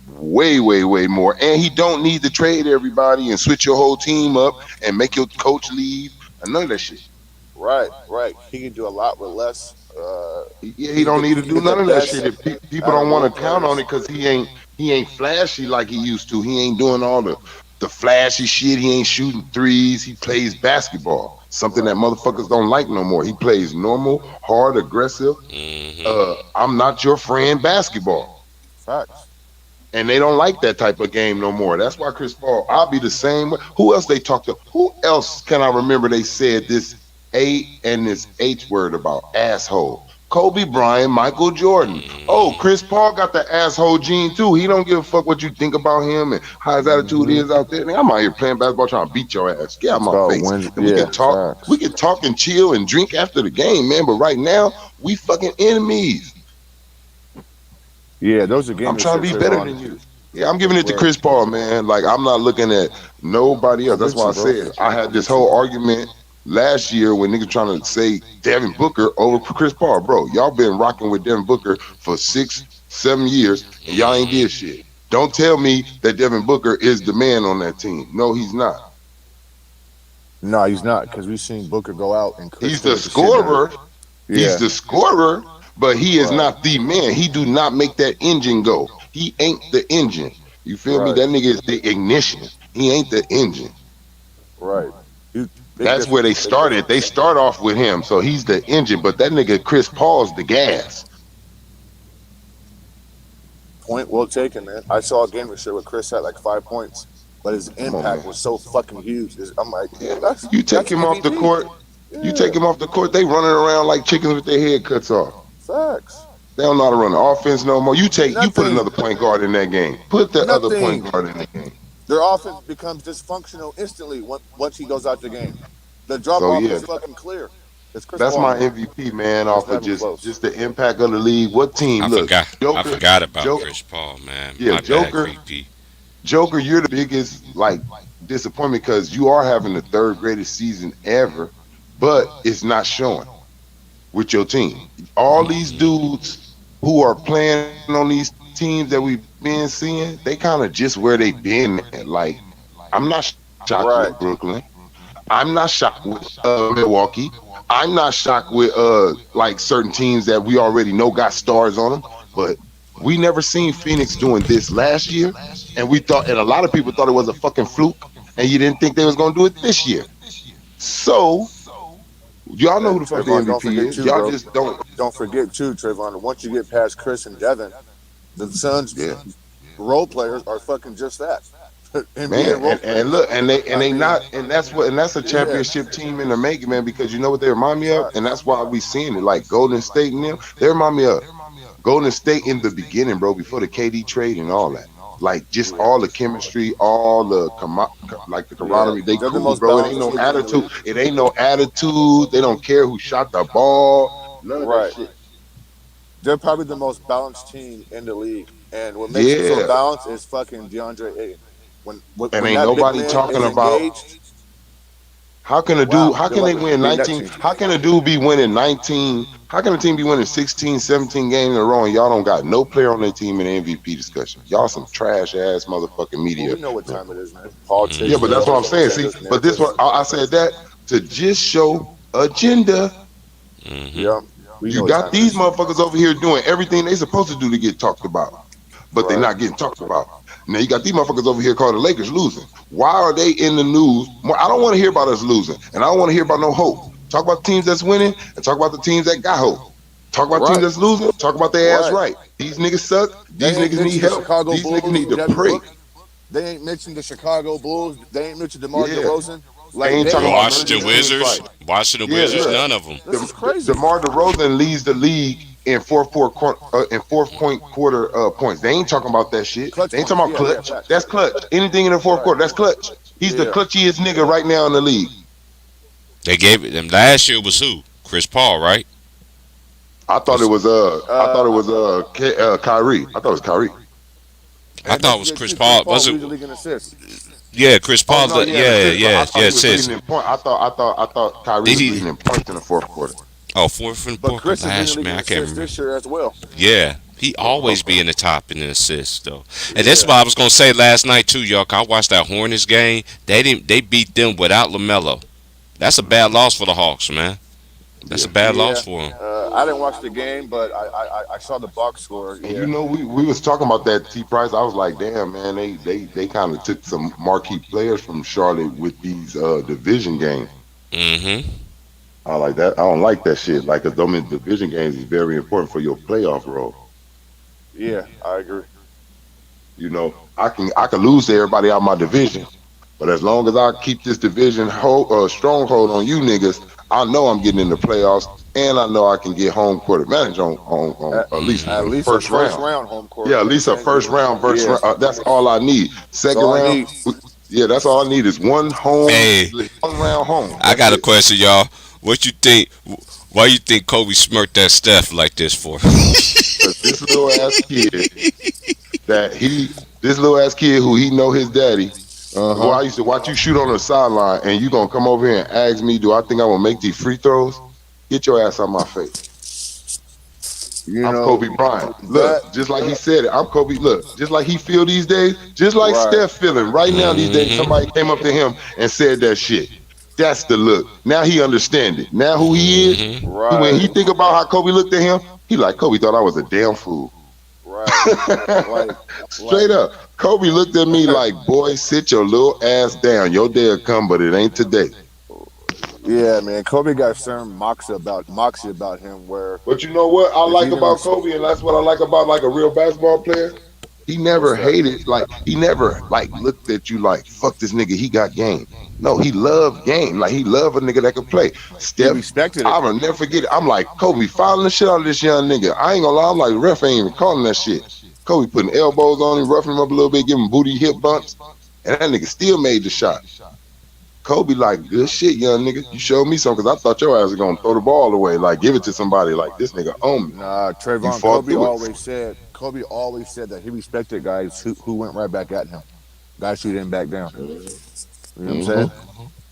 way, way, way more. And he don't need to trade everybody and switch your whole team up and make your coach leave. And none of that shit. Right. Right. He can do a lot with less. Yeah, he don't need to He can do get the none of that shit. best If people out of don't want role to count on players. it because he ain't flashy like he used to. He ain't doing all the flashy shit. He ain't shooting threes. He plays basketball. Something that Right. motherfuckers don't like no more. He plays normal, hard, aggressive. hmm I'm not your friend basketball. Facts. And they don't like that type of game no more. That's why Chris Paul, I'll be the same way. Who else they talked to? Who else can I remember they said this A and this H word about asshole? Kobe Bryant, Michael Jordan. Oh, hmm Chris Paul got the asshole gene too. He don't give a fuck what you think about him and how his attitude Hmm. is out there. I'm out here playing basketball trying to beat your ass. Get out It's my about face. wins. And we Yeah. can talk. We Facts. can talk and chill and drink after the game, man. But right now, we fucking enemies. Yeah. Those are I'm game trying to shit, be better Trayvon. than you. Yeah, I'm giving it to Right. Chris Paul, man. Like I'm not looking at nobody else. I'm That's with why you, I bro. said I had I'm this with you. whole argument last year when niggas trying to say Devin Booker over Chris Paul, bro. Y'all been rocking with Devin Booker for 6, 7 years, and y'all ain't hmm did shit. Don't tell me that Devin Booker is the man on that team. No, he's not. No, he's not because we've seen Booker go out and He's still the get the shit done. scorer. He's Yeah. the scorer, but he is Right. not the man. He do not make that engine go. He ain't the engine. You feel me? Right. That nigga is the ignition. He ain't the engine. Right. You, big That's where they difference. Big started. They difference. start off with him, so he's the engine. But that nigga Chris Paul's the gas. Point well taken, man. I saw a game shit where Chris had like 5 points, but his Come on, impact man. was so fucking huge. I'm like, Yeah. yeah, that's You take that's him off the MVP. court. You take Yeah. him off the court. They running around like chickens with their head cuts off. Facts. They don't know how to run the offense no more. You put Nothing. another point guard in that game. Put the other point Nothing. guard in the game. Their offense becomes dysfunctional instantly once he goes out the game. The drop So off yeah, is fucking clear. It's Chris That's Paul, my man. MVP, man, That's off not of even close. just the impact of the league. What team? I Look, forgot. I Joker, forgot about Joker, Chris Paul, man. yeah, My bad, Joker, Creepy. Joker. You're the biggest like disappointment because you are having the third greatest season ever, but it's not showing with your team. All these dudes who are playing on these teams that we've been seeing, they kind of just where they been at. Like, I'm not shocked with Right. Brooklyn. I'm not shocked with Milwaukee. I'm not shocked with like certain teams that we already know got stars on them. But we never seen Phoenix doing this last year, and we thought, and a lot of people thought it was a fucking fluke, and you didn't think they was gonna do it this year. So y'all know And who the fuck the Trayvon, don't MVP forget is. too, Y'all bro. just don't. Don't forget too, Trayvon. Once you get past Chris and Devin, the Suns Yeah, role players are fucking just that. NBA man, role and players. look, and I they mean, not, and that's a yeah, championship team in the making, man. Because you know what they remind me of, and facts. that's why we seeing it. Like Golden State and them, they remind me of Golden State in the beginning, bro, before the KD trade and all that. Like just Yeah, all the chemistry, all the like the yeah. camaraderie. They They're the cool, most bro. It ain't balanced no team in the attitude. league. It ain't no attitude. They don't care who shot the ball. None of that Right. shit. They're probably the most balanced team in the league. And what makes them so Yeah. balanced is fucking DeAndre Ayton. And When ain't that big nobody man talking is about engaged, how can a dude, wow, how good can luck they with win beating that 19? team. How can a dude be winning 19? How can a team be winning 16, 17 games in a row and y'all don't got no player on their team in the MVP discussion? Y'all some trash ass motherfucking Well, media. we know what time it is, man. Yeah, Politics, but that's what I'm egos, saying. See, agendas, but this what narratives. I said that to just show agenda. Hmm. Yeah, we know You what got time it these is. motherfuckers over here doing everything they supposed to do to get talked about, but they're Right. not getting talked about. Now you got these motherfuckers over here calling the Lakers losing. Why are they in the news? I don't want to hear about us losing, and I don't want to hear about no hope. Talk about teams that's winning, and talk about the teams that got hope. Talk about teams Right. that's losing. Talk about their ass Right. right. These niggas suck. They These ain't niggas need mentioned the help. Chicago These niggas Bulls need with to Devin pray. Book. They ain't mentioned the Chicago Bulls. They ain't mentioned DeMar Yeah, DeRozan. they Like ain't they talking The about ain't. none of Washington these teams Wizards. right. Washington Yeah, Wizards. look. Yeah. None of them. This is crazy. DeMar DeRozan leads the league in fourth point quarter points. They ain't talking about that shit. Clutch They ain't talking points. about Yeah. Yeah. clutch. Facts. That's clutch. Anything in the fourth Right. quarter, that's clutch. He's the Yeah. clutchiest nigga right now in the league. They gave it them last year was who? Chris Paul, right? Was I thought it was Uh, Kyrie. I thought it was Kyrie. I and thought don't it was forget Chris too, Chris Paul. Paul Was it? leads the league in assists. Yeah, Chris Oh Paul. no, yeah, and Yeah, assists, but yeah, I yeah. thought he It was leading says in point. I thought Kyrie did was he? leading in points in the fourth quarter. Oh, fourth and But fourth Chris is leading the last league man. in I can't assists remember. this year as well. Yeah, he always be Okay. in the top in the assists though, and that's Yeah. why I was gonna say last night too, y'all. 'Cause I watched that Hornets game. They didn't. They beat them without Lamelo. That's a bad loss for the Hawks, man. That's a Yeah. bad loss Yeah. for them. I didn't watch the game, but I saw the box score. And Yeah. you know, we was talking about that T Price. I was like, damn man, they kind of took some marquee players from Charlotte with these division games. Mm-hmm. I like that. I don't like that shit. Like, cause them division games is very important for your playoff role. Yeah. I agree. You know, I can lose to everybody out my division, but as long as I keep this division stronghold on you niggas, I know I'm getting in the playoffs, and I know I can get home court advantage on At, at least at the Mm-hmm. least a first first round. round home court Yeah, at least a first advantage. round versus Yeah. that's all I need. That's Second all I round, need. yeah, that's all I need is Hey, one round home. I That's got a it. question, y'all. What you think? Why you think Kobe smirked that Steph like this for? Cause this little ass kid this little ass kid who he know his daddy, Uh who huh. I used to watch you shoot on the sideline, and you gonna come over here and ask me, do I think I will make these free throws? Get your ass out my face. You I'm know Kobe Bryant. that. Look, just like he said it, I'm Kobe. Look, just like he feel these days, just like Right. Steph feeling right now these days. Mm-hmm. Somebody came up to him and said that shit. That's the look. Now he understand it. Now who he is, Mm-hmm. when he Right. think about how Kobe looked at him, he like Kobe thought I was a damn fool. Right. Like. Straight up. Kobe looked at me like, boy, sit your little ass down. Your day will come, but it ain't today. Yeah, man. Kobe got some moxie about him where But you know what I if like he didn't about Kobe, and that's what I like about like a real basketball player. He what's never that? hated, like he never like looked at you like, fuck this nigga, he got game. No, he loved game. Like he loved a nigga that could play. He Steph, respected I it. will never forget it. I'm like, Kobe fouling the shit out of this young nigga. I ain't gonna lie, I'm like, ref ain't even calling that shit. Kobe putting elbows on him, roughing him up a little bit, giving him booty hip bumps, and that nigga still made the shot. Kobe like, good shit, young nigga. You showed me something because I thought your ass was gonna throw the ball away. Like, give it to somebody. Like, this nigga own me. Nah, You Trayvon. fought through it. Kobe always said that he respected guys who went right back at him, guys who didn't back down. You know what I'm Mm-hmm. saying?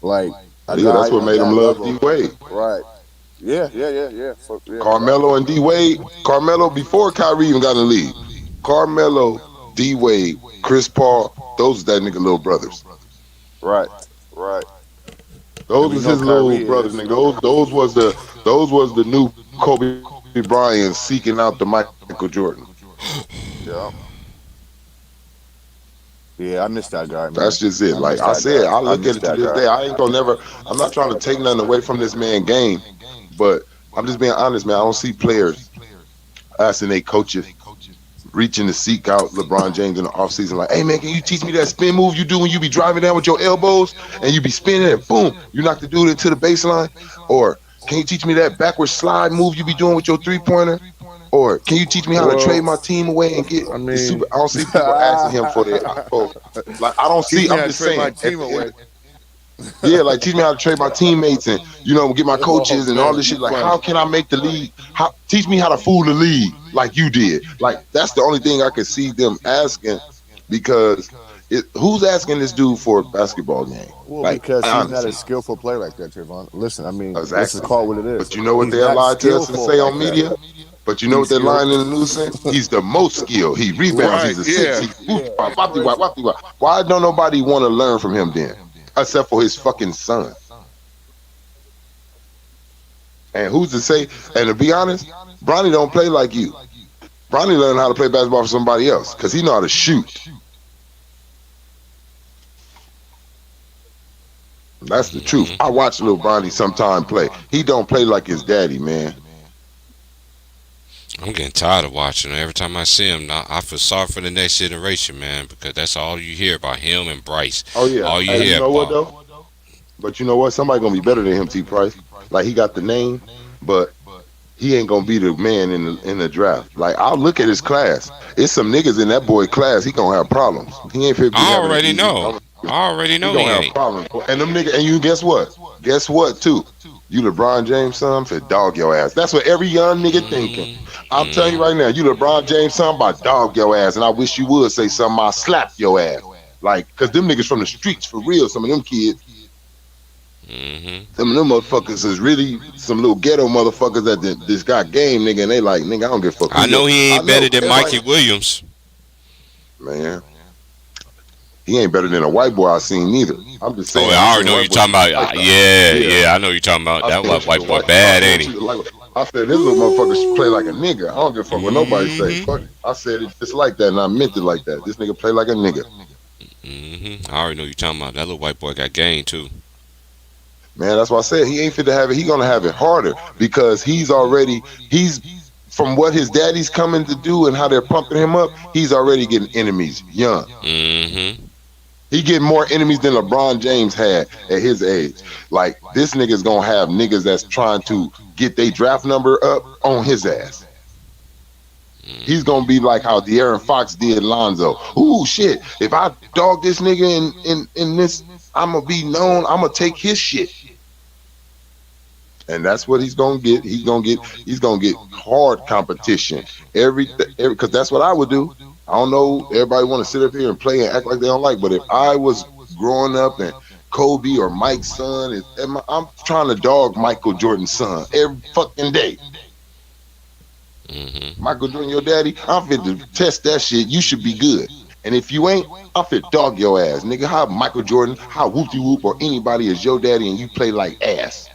Like a Yeah, that's guy what of made him that love level, D Wade. right? Yeah. Carmelo and D Wade. Carmelo before Kyrie even got in the league. Carmelo, D Wade, Chris Paul. Those are that nigga little brothers. Right. And Those we was know his little Kyrie brothers, is. nigga. Those was the new Kobe Bryant seeking out the Michael Jordan. Yeah. Yeah, I miss that guy, man. That's just it. I Like miss I that said, guy. I I look at miss it to that this guy. day. I ain't gonna never. I'm not trying to take nothing away from this man game, but I'm just being honest, man. I don't see players asking they coaches reaching to seek out LeBron James in the offseason. Like, hey man, can you teach me that spin move you do when you be driving down with your elbows and you be spinning and boom, you knock the dude into the baseline? Or can you teach me that backward slide move you be doing with your 3-pointer? Or can you teach me how to Well, trade my team away and get I the mean, super? I don't see people asking him for that. Like I don't Teach see. me I'm how to just trade my saying. At team the end, away. yeah, like teach me how to trade my teammates and get my Oh coaches and all man, this you shit. Like, funny. how can I make the league? How teach me how to fool the league like you did? Like, that's the only thing I could see them asking because who's asking this dude for a basketball game? Well, Like, because he's not a honestly, skillful player like that, Trayvon. Listen, I mean, let's just exactly. call it what it is. But you know what He's they're not lying to us and skillful say like on that. media? But you know He's what they're skilled. lying in the news saying? He's the most skilled. He rebounds. right? He's a six. Yeah, He yeah. It's crazy. why don't nobody want to learn from him then? Except for his fucking son. And who's to say? And to be honest, Bronny don't play like you. Bronny learned how to play basketball for somebody else because he know how to shoot. That's the truth. I watch little Bronny sometime play. He don't play like his daddy, man. I'm getting tired of watching him. Every time I see him, now I feel sorry for the next generation, man, because that's all you hear about him and Bryce. Oh yeah. All you Hey, you hear know what about. though? But you know what? Somebody gonna be better than him, T. Price. Like he got the name, but he ain't gonna be the man in the draft. Like I'll look at his class. It's some niggas in that boy class. He gonna have problems. He ain't fit be I having an already easy. know. I already He know he gonna have ain't. problems. And them niggas. And you guess what? Guess what too? You LeBron James son for dog your ass. That's what every young nigga thinking. I'm telling you right now, you LeBron James son by dog your ass. And I wish you would say something. I slap your ass. Like, cause them niggas from the streets for real. Some of them kids. Some of them motherfuckers is really some little ghetto motherfuckers that this got game, nigga, and they like, nigga, I don't give a fuck who I know you. he I ain't better know, than Mikey Williams. man. He ain't better than a white boy I seen neither. I'm just Oh, saying. I already know you talking about. Yeah, I know you talking about. That white boy bad, ain't he? I said this little motherfucker should play like a nigga. I don't give a fuck what nobody say. Fuck it. I said it just like that, and I meant it like that. This nigga play like a nigga. I already know you talking about. That little white boy got game too. Man, that's why I said he ain't fit to have it. He gonna have it harder because he's from what his daddy's coming to do and how they're pumping him up. He's already getting enemies young. He getting more enemies than LeBron James had at his age. Like this nigga's gonna have niggas that's trying to get their draft number up on his ass. He's gonna be like how De'Aaron Fox did Lonzo. Ooh shit! If I dog this nigga in this, I'm gonna be known. I'm gonna take his shit. And that's what he's gonna get. He's gonna get hard competition every because that's what I would do. I don't know. Everybody want to sit up here and play and act like they don't like. But if I was growing up and Kobe or Mike's son, I'm trying to dog Michael Jordan's son every fucking day. Michael Jordan, your daddy, I'm fit to test that shit. You should be good. And if you ain't, I'm fit dog your ass, nigga. How Michael Jordan, how Whoopty Whoop or anybody is your daddy and you play like ass.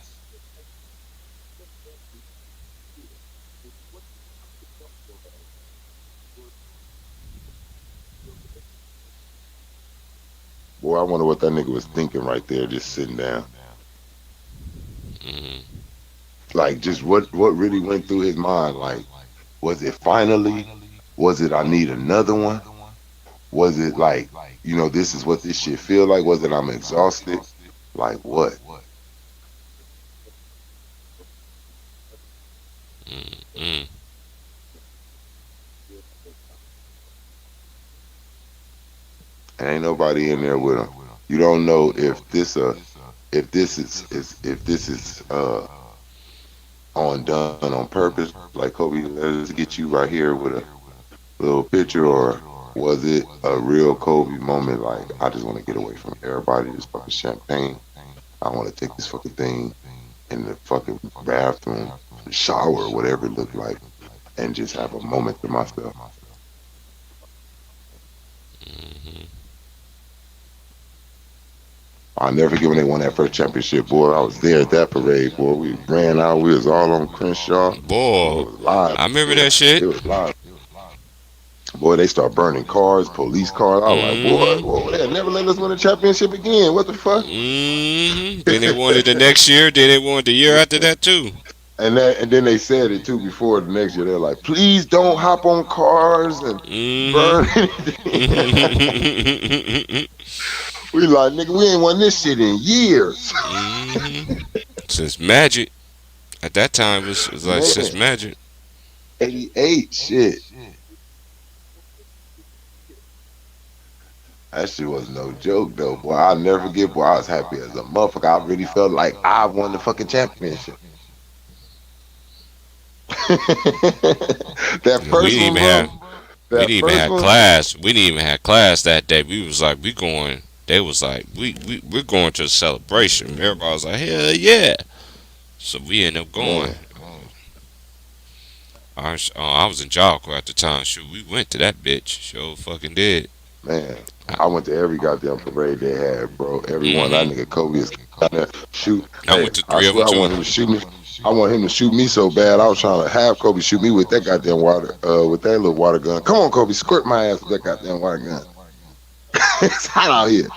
Boy, I wonder what that nigga was thinking right there, just sitting down. Like, just what really went through his mind? Like, was it finally? Was it I need another one? Was it like, this is what this shit feel like? Was it I'm exhausted? Like what? And ain't nobody in there with him. You don't know if this a if this is on done on purpose, like Kobe, let's get you right here with a little picture, or was it a real Kobe moment? Like, I just want to get away from everybody, this fucking champagne. I want to take this fucking thing in the fucking bathroom, shower, whatever it looked like, and just have a moment to myself. Hmm. I'll never forget when they won that first championship, boy. I was there at that parade, boy. We ran out. We was all on Crenshaw. Boy, Boy, it was live. I remember Boy, that it shit. was live. Boy, they start burning cars, police cars. I was like, boy, Hmm. boy, they'll never let us win a championship again. What the fuck? Hmm. Then they won it the next year. Then they won the year after that too. And then they said it too before the next year. They're like, please don't hop on cars and Hmm. burn anything. We like, nigga, we ain't won this shit in years. Hmm. Since Magic, at that time was like since Man, Magic. 88 shit. That shit was no joke though, boy. I'll never forget, boy. I was happy as a motherfucker. I really felt like I won the fucking championship. That We first didn't one, even have bro. we That didn't even first have one, class. We didn't even have class that day. We was like we going. They was like we're going to a celebration. Everybody was like hell yeah. So we ended up going. man, I was in Jocko at the time. Shoot, we went to that bitch. Sure fucking did. man. I went to every goddamn parade they had, bro. Every one. That Hmm. nigga Kobe is down there shoot. I Hey, went to I three of them swear I too. want him to shoot me. I want him to shoot me so bad. I was trying to have Kobe shoot me with that goddamn water, with that little water gun. Come on, Kobe, squirt my ass with that goddamn water gun. It's hot out here.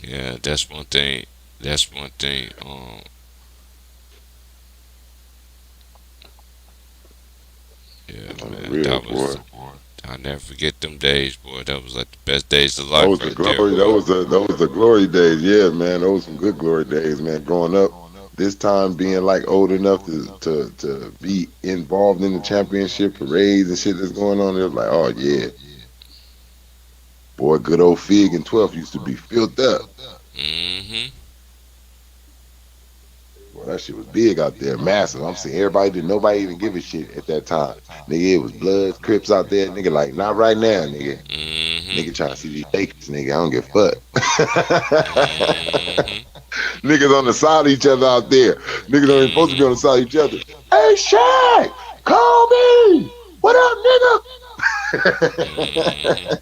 Yeah, that's one thing. That's one thing. Yeah, On the man, real, that boy. was. I'll never forget them days, boy. That was like the best days of Those life the right there, glory. boy. Those the glory days. Yeah, man. Those some good glory days, man. Growing up, this time being like old enough to be involved in the championship parades and shit that's going on. It was like, oh yeah, boy. Good old Fig and 12th used to be filled up. Hmm. Boy, that shit was big out there, massive. I'm saying everybody did. Nobody even give a shit at that time. Nigga, it was Bloods, Crips out there. Nigga, like not right now, nigga. Hmm. Nigga trying to see these Lakers, nigga. I don't give a fuck. Hmm. Niggas on the side of each other out there. Niggas ain't supposed to be on the side of each other. Hey, Shaq, call me. What up, Hmm. nigga?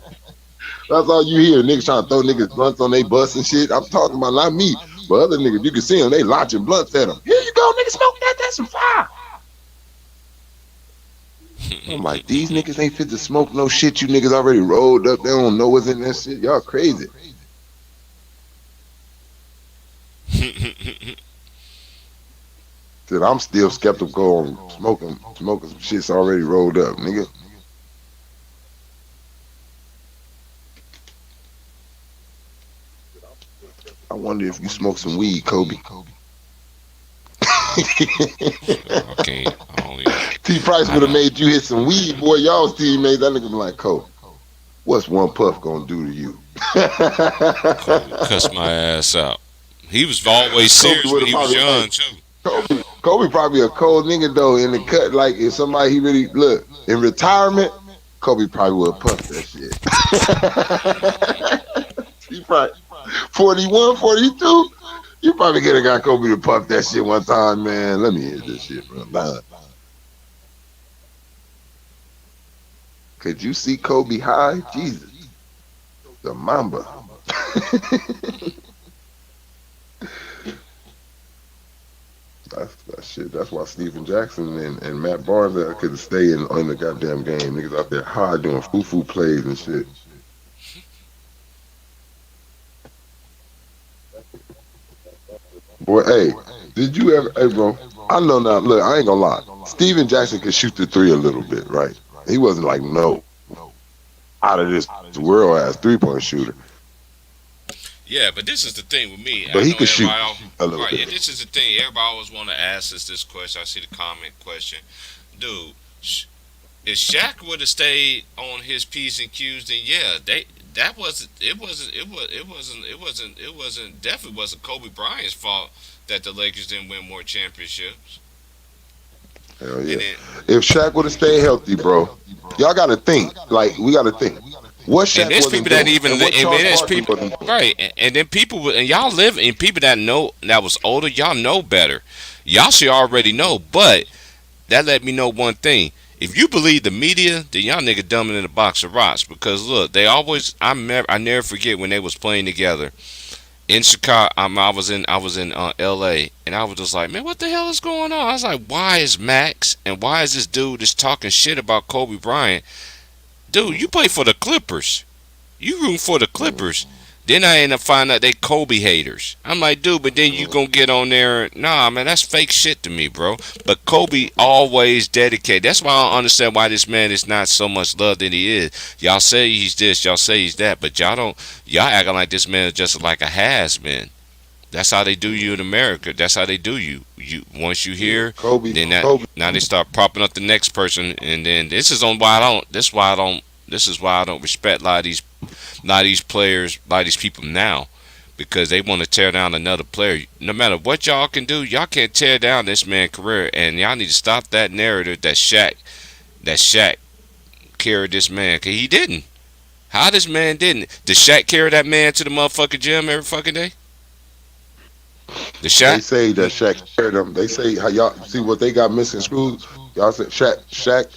That's all you hear. Niggas trying to throw niggas blunts on they bus and shit. I'm talking about not me, but other niggas. You can see them. They launching blunts at them. Here you go, nigga. Smoke that. That's some fire. I'm like, these niggas ain't fit to smoke no shit. You niggas already rolled up. They don't know what's in that shit. Y'all crazy. Said I'm still skeptical on smoking some shit's already rolled up, nigga. I wonder if you smoke some weed, Kobe. I can't. I don't even. T Price I would have don't. made you hit some weed, boy. Y'all was teammates. That nigga be like, Kobe, what's one puff gonna do to you? Kobe cussed my ass out. He was always Kobe serious would when have he was probably, hey, young too. Kobe probably a cold nigga though in the cut. Like if somebody he really look in retirement, Kobe probably would have puffed that shit. He probably 41, 42. You probably could have got Kobe to puff that shit one time, man. Let me hear this shit, bro. Nah. Could you see Kobe high? Jesus, the Mamba. That shit. That's why Stephen Jackson and Matt Barnes couldn't stay in the goddamn game. Niggas out there high doing foo plays and shit. Boy, hey, did you ever, hey, bro? I know now. Look, I ain't gonna lie. Stephen Jackson could shoot the three a little bit, right? He wasn't like no out of this world ass 3-point shooter, Yeah, but this is the thing with me. but I he know could shoot everybody. Else, a little right? Yeah, bit. this is the thing. Everybody always want to ask us this question. I see the comment question, dude. If Shaq would have stayed on his P's and Q's, then yeah, that wasn't. Definitely wasn't Kobe Bryant's fault that the Lakers didn't win more championships. Hell yeah. And then If Shaq would have stayed healthy, bro, y'all got to think. Like we got to think. What and Shaq there's wasn't people that doing, even and what and Charles there's Barkley people wasn't doing. right, and then and y'all live and people that know that was older. Y'all know better. Y'all should already know, but that let me know one thing. If you believe the media, then y'all nigga dumber than a box of rocks. Because look, they always I never forget when they was playing together in Chicago. I was in L.A. and I was just like, man, what the hell is going on? I was like, why is Max and why is this dude just talking shit about Kobe Bryant? Dude, you play for the Clippers. You root for the Clippers. Then I end up finding out they Kobe haters. I'm like, dude, but then you gonna get on there. Nah, man, that's fake shit to me, bro. But Kobe always dedicated. That's why I don't understand why this man is not so much loved than he is. Y'all say he's this, y'all say he's that, but y'all don't. Y'all acting like this man is just like a has been. That's how they do you in America. That's how they do you. You once you Yeah, hear, Kobe, then that Kobe. now they start propping up the next person, and then this is on why I don't. This why I don't. This is why I don't respect a lot of these players, a lot of these people now, because they want to tear down another player. No matter what y'all can do, y'all can't tear down this man's career, and y'all need to stop that narrative that Shaq carried this man, cause he didn't. How this man didn't? Did Shaq carry that man to the motherfucking gym every fucking day? The They Shaq? say that Shaq carried them. They say how y'all see what they got missing screws. Y'all said Shaq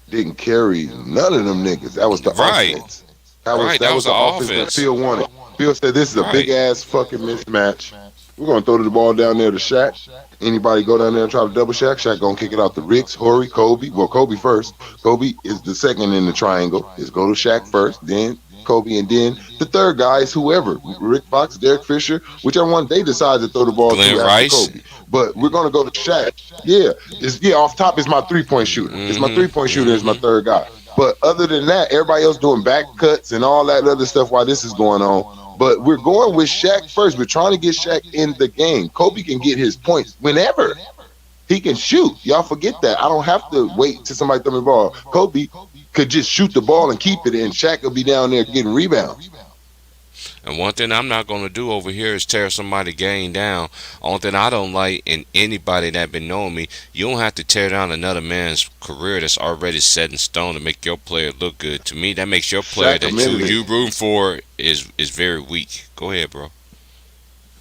didn't carry none of them niggas. That was the Right, offense. That was right. That was the the offense that offense. Phil wanted. Phil said this is a big Right. ass fucking mismatch. We're gonna throw the ball down there to Shaq. Anybody go down there and try to double Shaq? Shaq gonna kick it out to Ricks, Horry, Kobe. Well, Kobe first. Kobe is the second in the triangle. Is go to Shaq first, then Kobe, and then the third guy is whoever. Rick Fox, Derek Fisher, whichever one they decide to throw the ball Glenn to after Rice. Kobe. But we're gonna go to Shaq. Yeah, off top is my 3-point shooter. It's my Mm-hmm. 3-point shooter is my Mm-hmm. third guy. But other than that, everybody else doing back cuts and all that other stuff while this is going on. But we're going with Shaq first. We're trying to get Shaq in the game. Kobe can get his points whenever. He can shoot. Y'all forget that. I don't have to wait till somebody throw me the ball. Kobe could just shoot the ball and keep it, and Shaq will be down there getting rebounds. And one thing I'm not gonna do over here is tear somebody game down. Only thing I don't like in anybody that been knowing me, you don't have to tear down another man's career that's already set in stone to make your player look good. To me, that makes your player Shaq that admitted you it. root for is very weak. Go ahead, bro.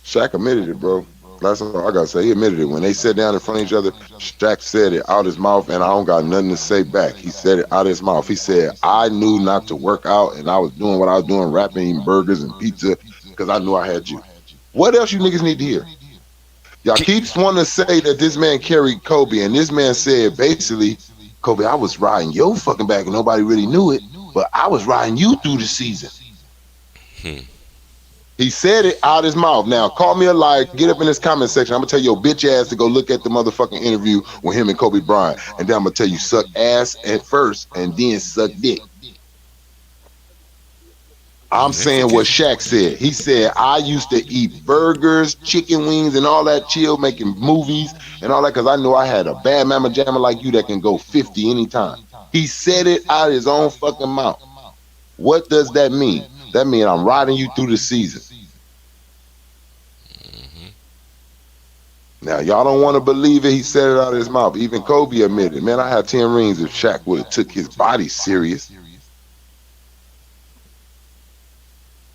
Shaq admitted it, bro. That's all I gotta say. He admitted it. When they sat down in front of each other, Shaq said it out his mouth, and I don't got nothing to say back. He said it out his mouth. He said, I knew not to work out, and I was doing what I was doing, rapping, eating burgers and pizza, because I knew I had you. What else you niggas need to hear? Y'all keeps wanting to say that this man carried Kobe, and this man said basically, Kobe, I was riding your fucking back, and nobody really knew it, but I was riding you through the season. Hmm. He said it out his mouth. Now, call me a liar. Get up in this comment section. I'm gonna tell your bitch ass to go look at the motherfucking interview with him and Kobe Bryant, and then I'm gonna tell you suck ass at first, and then suck dick. I'm They saying what forget. Shaq said. He said, I used to eat burgers, chicken wings, and all that chill, making movies and all that, because I knew I had a bad mama jamma like you that can go 50 anytime. He said it out of his own fucking mouth. What does that mean? That means I'm riding you through the season. Hmm. Now, y'all don't want to believe it. He said it out of his mouth. Even Kobe admitted, man, I had 10 rings if Shaq would have took his body serious.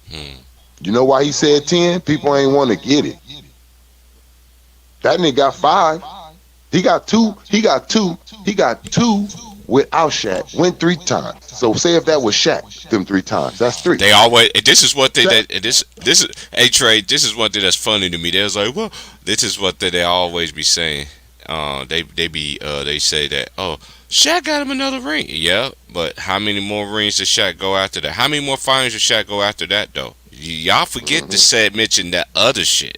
Hmm. You know why he said 10? People ain't want to get it. That nigga got 5. He got 2. He got 2. He got 2 without Shaq. Went 3 times. So say if that was Shaq, them 3 times. That's 3. They always. This is what they. Shaq, That this is. Hey Trey. This is one thing that's funny to me. They was like, well, this is what they always be saying. They say that. Oh, Shaq got him another ring. Yeah, but how many more rings did Shaq go after that? How many more finals did Shaq go after that though? Y'all forget to mhm. say mention that other shit.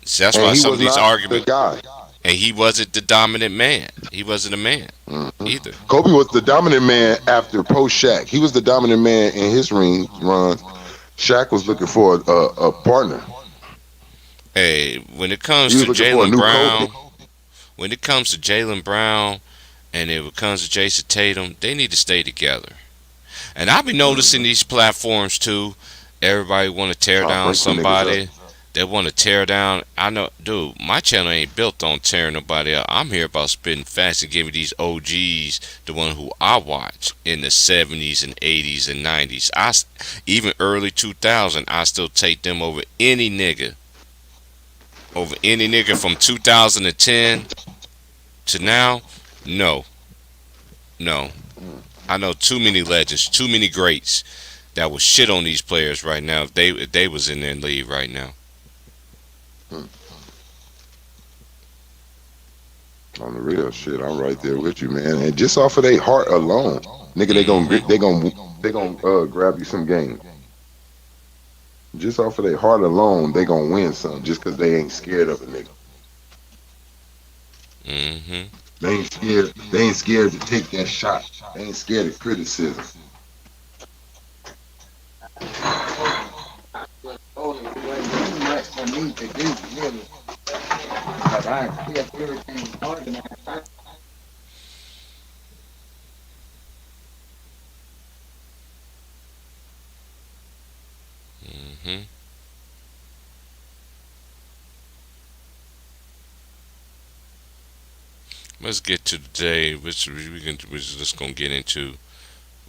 So that's And why he some of was these not the arguments. guy. And he wasn't the dominant man. He wasn't a man Mhm. either. Kobe was the dominant man after post Shaq. He was the dominant man in his ring runs. Shaq was looking for a partner. Hey, when it He comes was to looking for a Jalen new Kobe. Brown, when it comes to Jalen Brown, and if it comes to Jason Tatum, they need to stay together. And I be noticing these platforms too. Everybody want to tear Trying to down break some niggas somebody. They want to tear down. I know, dude. My channel ain't built on tearing nobody up. I'm here about spitting facts and giving these OGs the one who I watch in the '70s and '80s and '90s. Even early 2000. I still take them over any nigga from 2010 to now. No, no. I know too many legends, too many greats that would shit on these players right now if they was in their league right now. up. On the real shit, I'm right there with you, man. And just off of their heart alone, nigga, they gonna grab you some game. Just off of their heart alone, they gonna win some. Just cause they ain't scared of a nigga. Hmm. They ain't scared. They ain't scared to take that shot. They ain't scared of criticism. Oh, it wasn't much for me to do, really. But I kept everything organized. Hmm. Let's get to today, which we're just gonna get into.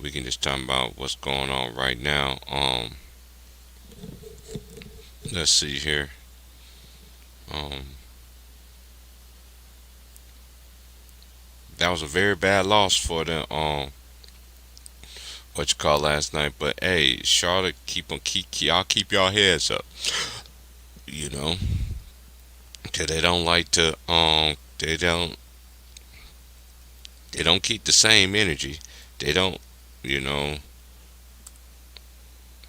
We can just talk about what's going on right now. Let's see here. Um, that was a very bad loss for the what you call last night. But hey, Charlotte, y'all keep y'all heads up. You know, 'cause they don't like to they don't keep the same energy. They don't, you know,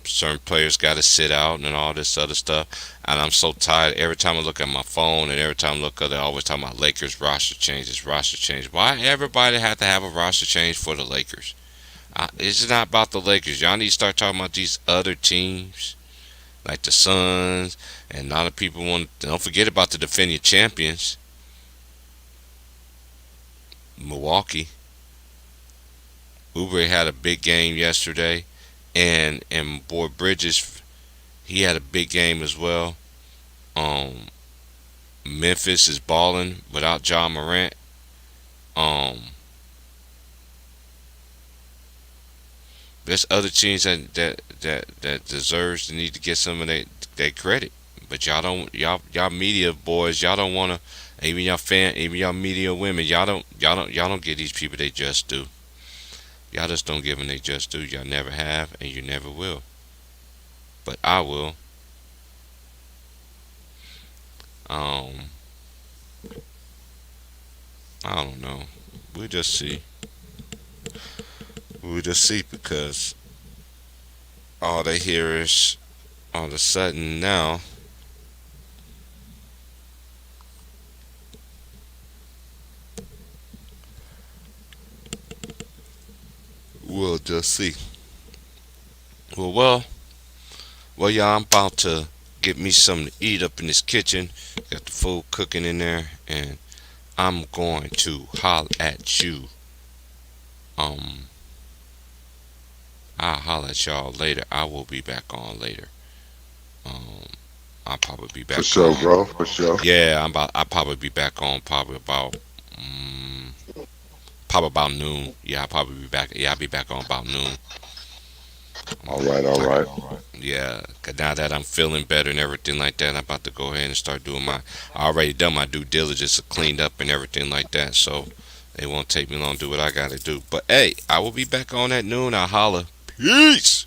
certain players got to sit out and all this other stuff. And I'm so tired. Every time I look at my phone and every time I look up, they always talking about Lakers roster changes, roster change. Why everybody have to have a roster change for the Lakers? It's not about the Lakers. Y'all need to start talking about these other teams like the Suns. And a lot of people want. Don't forget about the defending champions, Milwaukee. Oubre had a big game yesterday, and boy Bridges, he had a big game as well. Um, Memphis is balling without John Morant. Um, there's other teams that deserves to need to get some of their credit, but y'all media boys, y'all don't wanna. Even y'all media women, y'all don't give these people they just do. Y'all just don't give them they just do. Y'all never have, and you never will. But I will. Um, I don't know. We'll just see. We'll just see because all they hear is all of a sudden now. We'll just see. Well, y'all. I'm about to get me something to eat up in this kitchen. Got the food cooking in there, and I'm going to holler at you. Um, I'll holler at y'all later. I will be back on later. Um, I'll probably be For back sure, on. bro. For sure. Yeah, I'll probably be back on um, probably about noon. Yeah, I'll probably be back. Yeah, I'll be back on about noon. All right. All right. Yeah, 'cause now that I'm feeling better and everything like that, I'm about to go ahead and start doing I already done my due diligence, cleaned up and everything like that. So it won't take me long to do what I gotta do. But hey, I will be back on at noon. I'll holler. Peace.